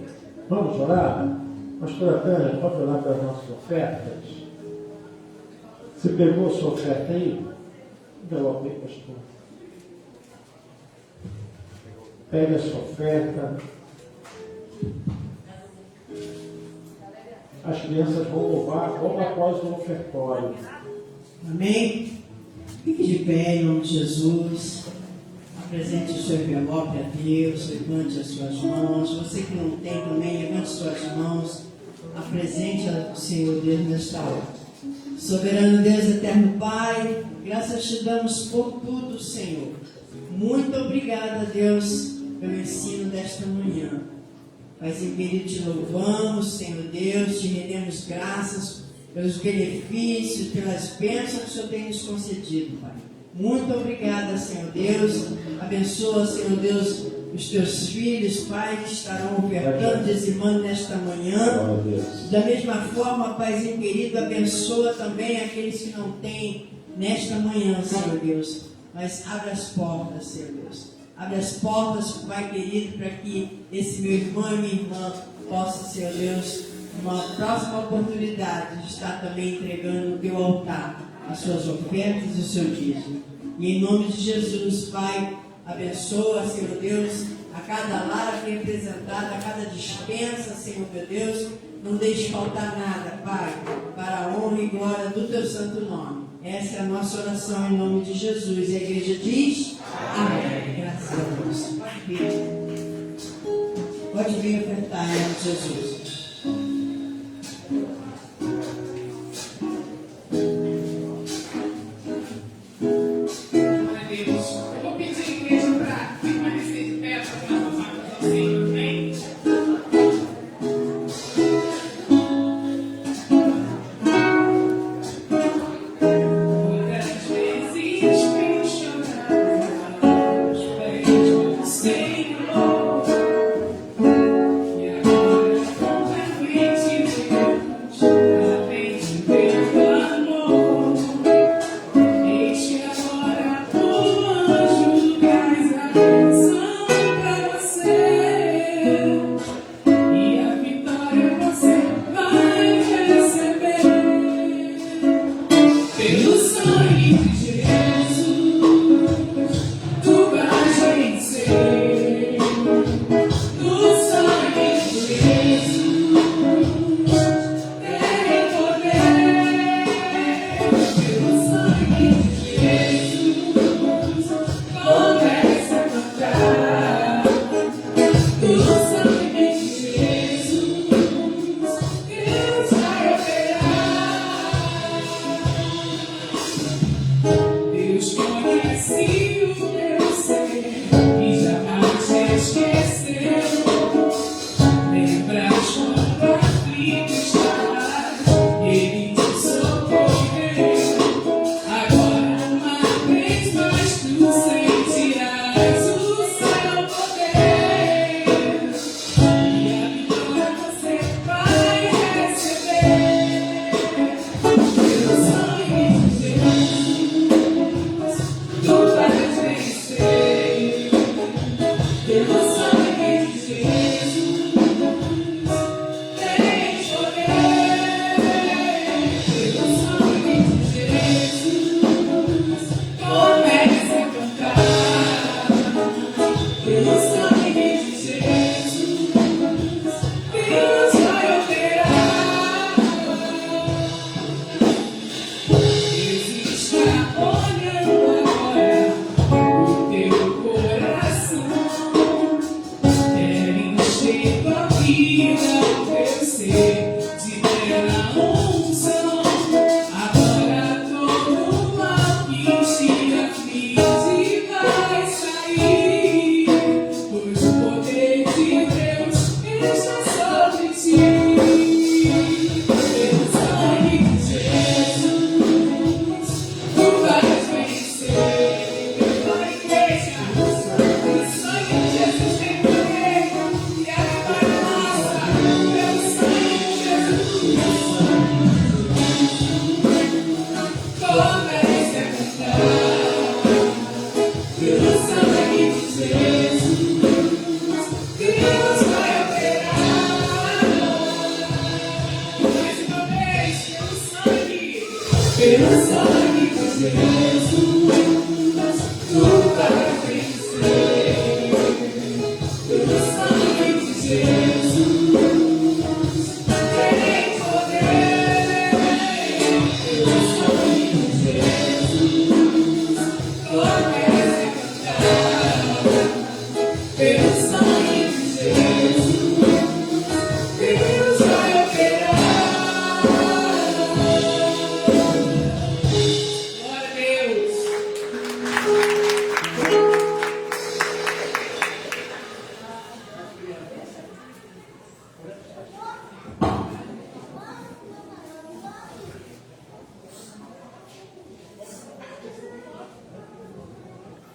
Vamos orar? Pastora Tânia, pode orar pelas nossas ofertas? Você pegou a sua oferta aí? Envelope aí, pastor. Pegue a sua oferta. As crianças vão louvar logo após o ofertório. Amém? Fique de pé em nome de Jesus. Apresente o seu envelope a Deus. Levante as suas mãos. Você que não tem também, levante suas mãos. Apresente ao Senhor Deus nesta hora. Soberano Deus, eterno Pai, graças te damos por tudo, Senhor. Muito obrigada, Deus, pelo ensino desta manhã. Paizinho querido, te louvamos, Senhor Deus, te rendemos graças pelos benefícios, pelas bênçãos que o Senhor tem nos concedido, Pai. Muito obrigada, Senhor Deus. Abençoa, Senhor Deus, os teus filhos, Pai, que estarão ofertando, dizimando nesta manhã. Da mesma forma, Paizinho querido, abençoa também aqueles que não têm nesta manhã, Senhor Deus. Mas abre as portas, Senhor Deus. Abre as portas, Pai querido, para que esse meu irmão e minha irmã possa, Senhor Deus, numa próxima oportunidade, estar também entregando no teu altar as suas ofertas e o seu dízimo. E em nome de Jesus, Pai, abençoa, Senhor Deus, a cada lar aqui representado, a cada dispensa, Senhor meu Deus. Não deixe faltar nada, Pai, para a honra e glória do teu santo nome. Essa é a nossa oração em nome de Jesus. E a igreja diz: amém. Graças a Deus. Pode vir. Pode vir ofertar em nome de Jesus.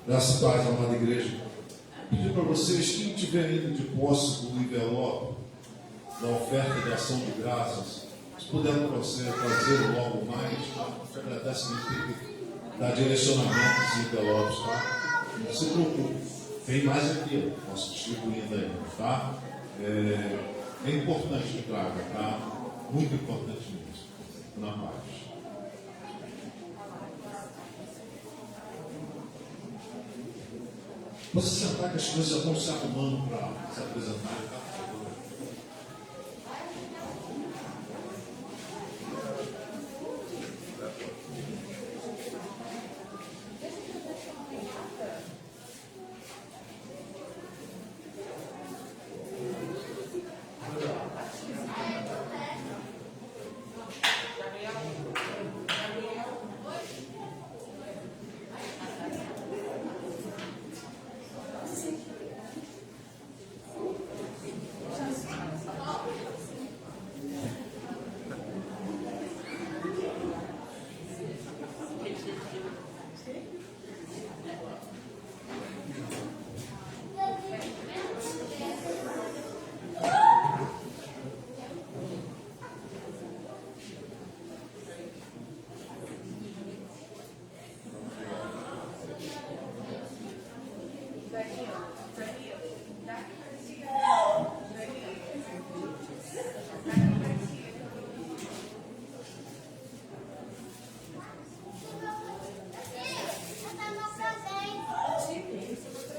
Graças a Deus, amada igreja. Pedir para vocês, quem tiver ainda de posse do envelope da oferta de ação de graças, se puder fazer logo mais, tá? A gente agradece muito que dar direcionamento aos envelopes, tá? Não se preocupe, tem mais aqui, ó, posso distribuindo aí, tá? É importante que traga, tá? Muito importante mesmo. Na paz. Você sentar que as coisas já estão se arrumando para se apresentar, tá?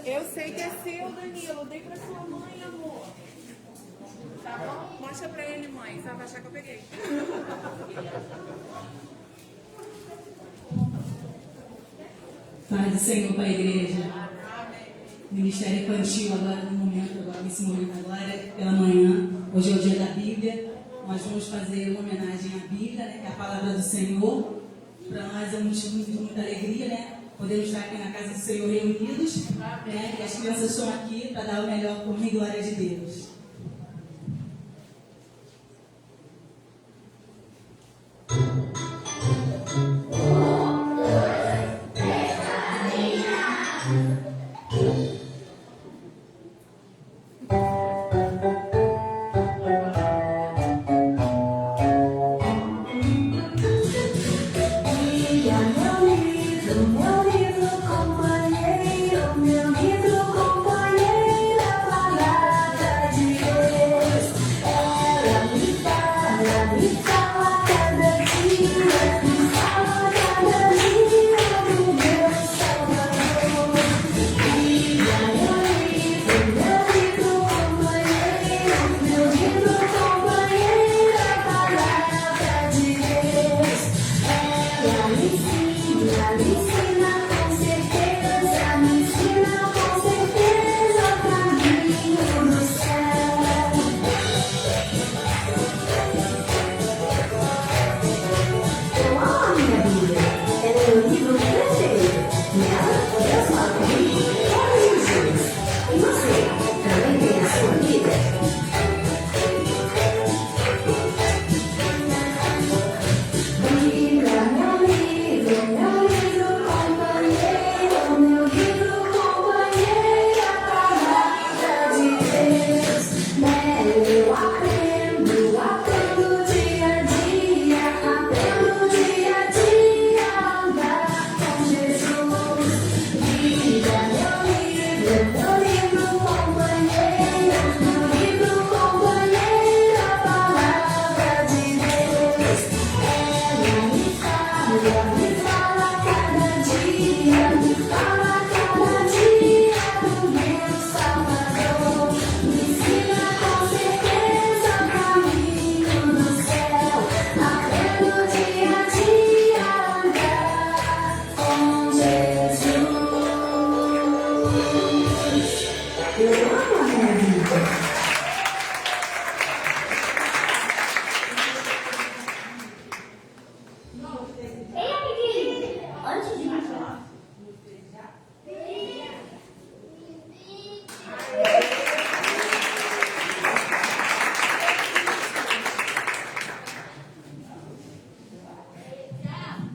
Eu sei que é seu, Danilo. Dei pra sua mãe, amor. Tá bom? Mostra pra ele, mãe. Você vai achar que eu peguei. Paz do Senhor para a igreja. Ministério infantil agora no momento, agora nesse momento agora, pela manhã. Hoje é o dia da Bíblia. Nós vamos fazer uma homenagem à Bíblia, né, que é a palavra do Senhor. Para nós é um motivo de muita alegria, né? Podemos estar aqui na casa do Senhor reunidos, né? E as crianças estão aqui para dar o melhor por mim, glória de Deus.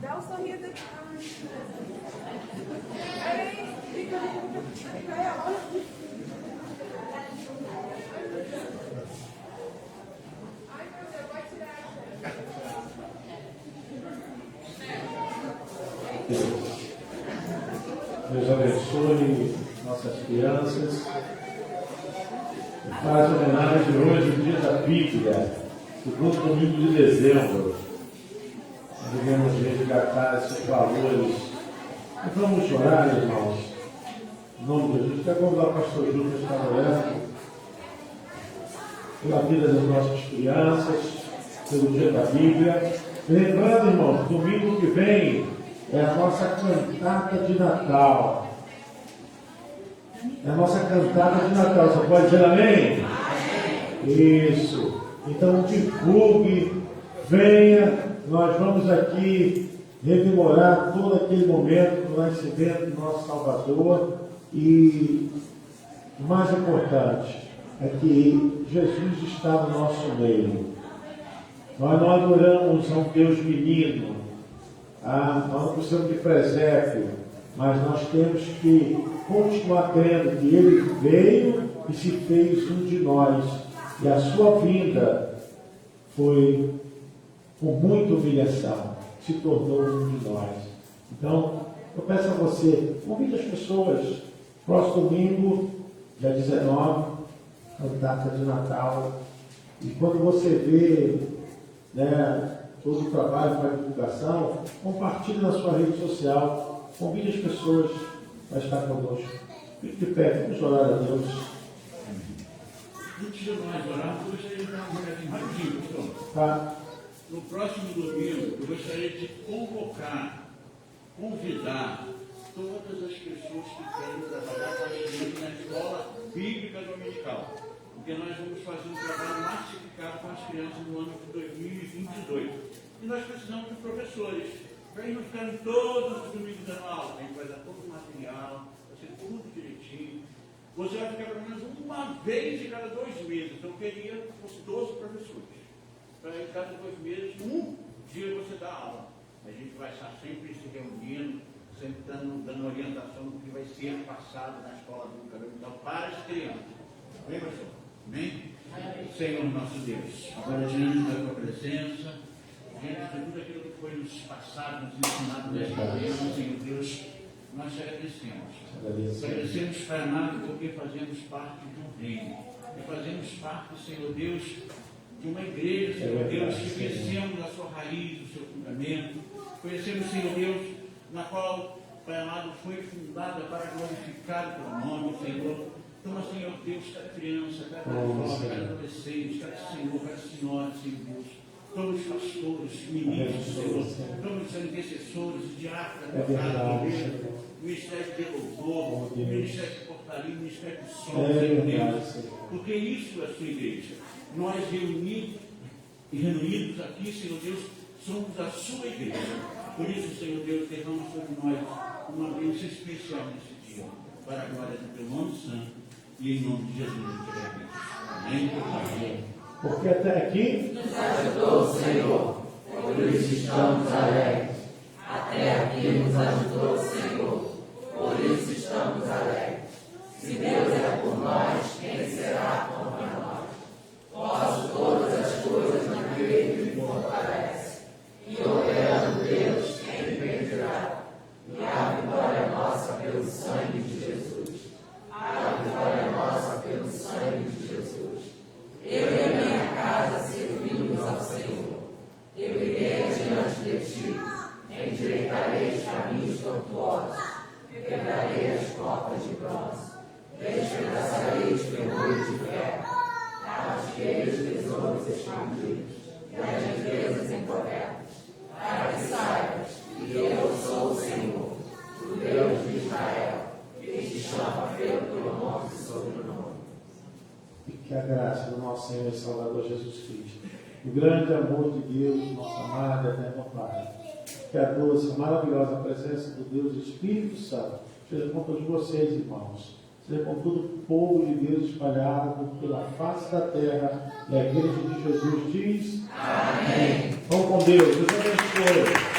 Dá um sorriso aqui. Ei, Deus abençoe nossas crianças. Faz homenagem hoje ao dia da Bíblia, segundo domingo de dezembro. Devemos resgatar esses valores. E vamos orar, irmãos. Em nome de Jesus, quero convidar o pastor Júlio que está orando pela vida das nossas crianças, pelo dia da Bíblia. Lembrando, irmãos, domingo que vem é a nossa cantata de Natal. É a nossa cantata de Natal. Você pode dizer amém? Isso. Então divulgue, venha. Nós vamos aqui rememorar todo aquele momento do nascimento do nosso Salvador. E o mais importante é que Jesus está no nosso meio. Nós não adoramos a um Deus menino. Nós não precisamos de presépio, mas nós temos que continuar crendo que Ele veio e se fez um de nós. E a sua vinda foi com muita humilhação, se tornou um de nós. Então, eu peço a você, convide as pessoas, próximo domingo, dia 19, cantata de Natal. E quando você vê, todo o trabalho para a divulgação, compartilhe na sua rede social, convide as pessoas para estar conosco. Fique de pé, vamos orar a Deus. Antes de nós orarmos, eu gostaria de dar uma olhadinha rapidinho, pastor. Tá? No próximo domingo, eu gostaria de convidar todas as pessoas que querem trabalhar com as crianças na escola bíblica dominical. Porque nós vamos fazer um trabalho massificado com as crianças no ano de 2022. E nós precisamos de professores, para eles não ficarem todos os domingos dando aula. A gente vai dar todo o material, vai ser tudo direitinho. Você vai ficar pelo menos uma vez em cada 2 meses. Então eu queria que fosse 12 professores. Para em cada 2 meses, um dia você dá aula. A gente vai estar sempre se reunindo, sempre dando orientação do que vai ser passado na escola bíblica dominical para as crianças. Amém, pastor? Amém? Senhor nosso Deus, agora diante da tua presença, diante de tudo aquilo que foi nos passado, nos ensinado nesta manhã, Senhor Deus, nós te agradecemos. Agradecemos, Pai amado, porque fazemos parte de um reino. E fazemos parte, Senhor Deus, de uma igreja, Senhor Deus, que conhecemos a sua raiz, o seu fundamento. Conhecemos, Senhor Deus, na qual, Pai amado, foi fundada para glorificar o teu nome, Senhor. Toma, Senhor Deus, cada criança, cada jovem, cada adolescente, cada senhor, cada senhora, Senhor Deus. Toma os pastores, ministros, Senhor. Toma os intercessores, diáconos, o ministério de louvor, o ministério de portaria, o ministério de som, Senhor Deus. Porque isso é a sua igreja. Nós reunidos aqui, Senhor Deus, somos a sua igreja. Por isso, Senhor Deus, derrama sobre nós uma bênção especial nesse dia, para a glória do teu nome santo. E em nome de Jesus, eu te agradeço. Amém. Porque até aqui nos ajudou o Senhor, por isso estamos alegres. Até aqui nos ajudou o Senhor, por isso estamos alegres. Se Deus é por nós, quem será contra nós? Posso todas as coisas naquele que me fortalece. E operando Deus, quem impedirá? E a vitória é nossa pelo sangue de Jesus. A vitória é nossa pelo sangue de Jesus. Eu e a minha casa servimos ao Senhor. Eu irei adiante de ti, endireitarei os caminhos tortuosos, quebrarei as portas de bronze, despedaçarei os ferrolhos de ferro, rasguei os tesouros escondidos e as riquezas encobertas, para que saibas que eu sou o Senhor, o Deus de Israel, que te chama pelo nome e sobrenome. e que a graça do nosso Senhor e Salvador Jesus Cristo, o grande amor de Deus, nosso amado eterno Pai, que a doce, maravilhosa presença do Deus Espírito Santo seja com todos vocês, irmãos, seja com todo o povo de Deus espalhado pela face da terra, e a igreja de Jesus diz: Amém. Vamos com Deus, Deus abençoe.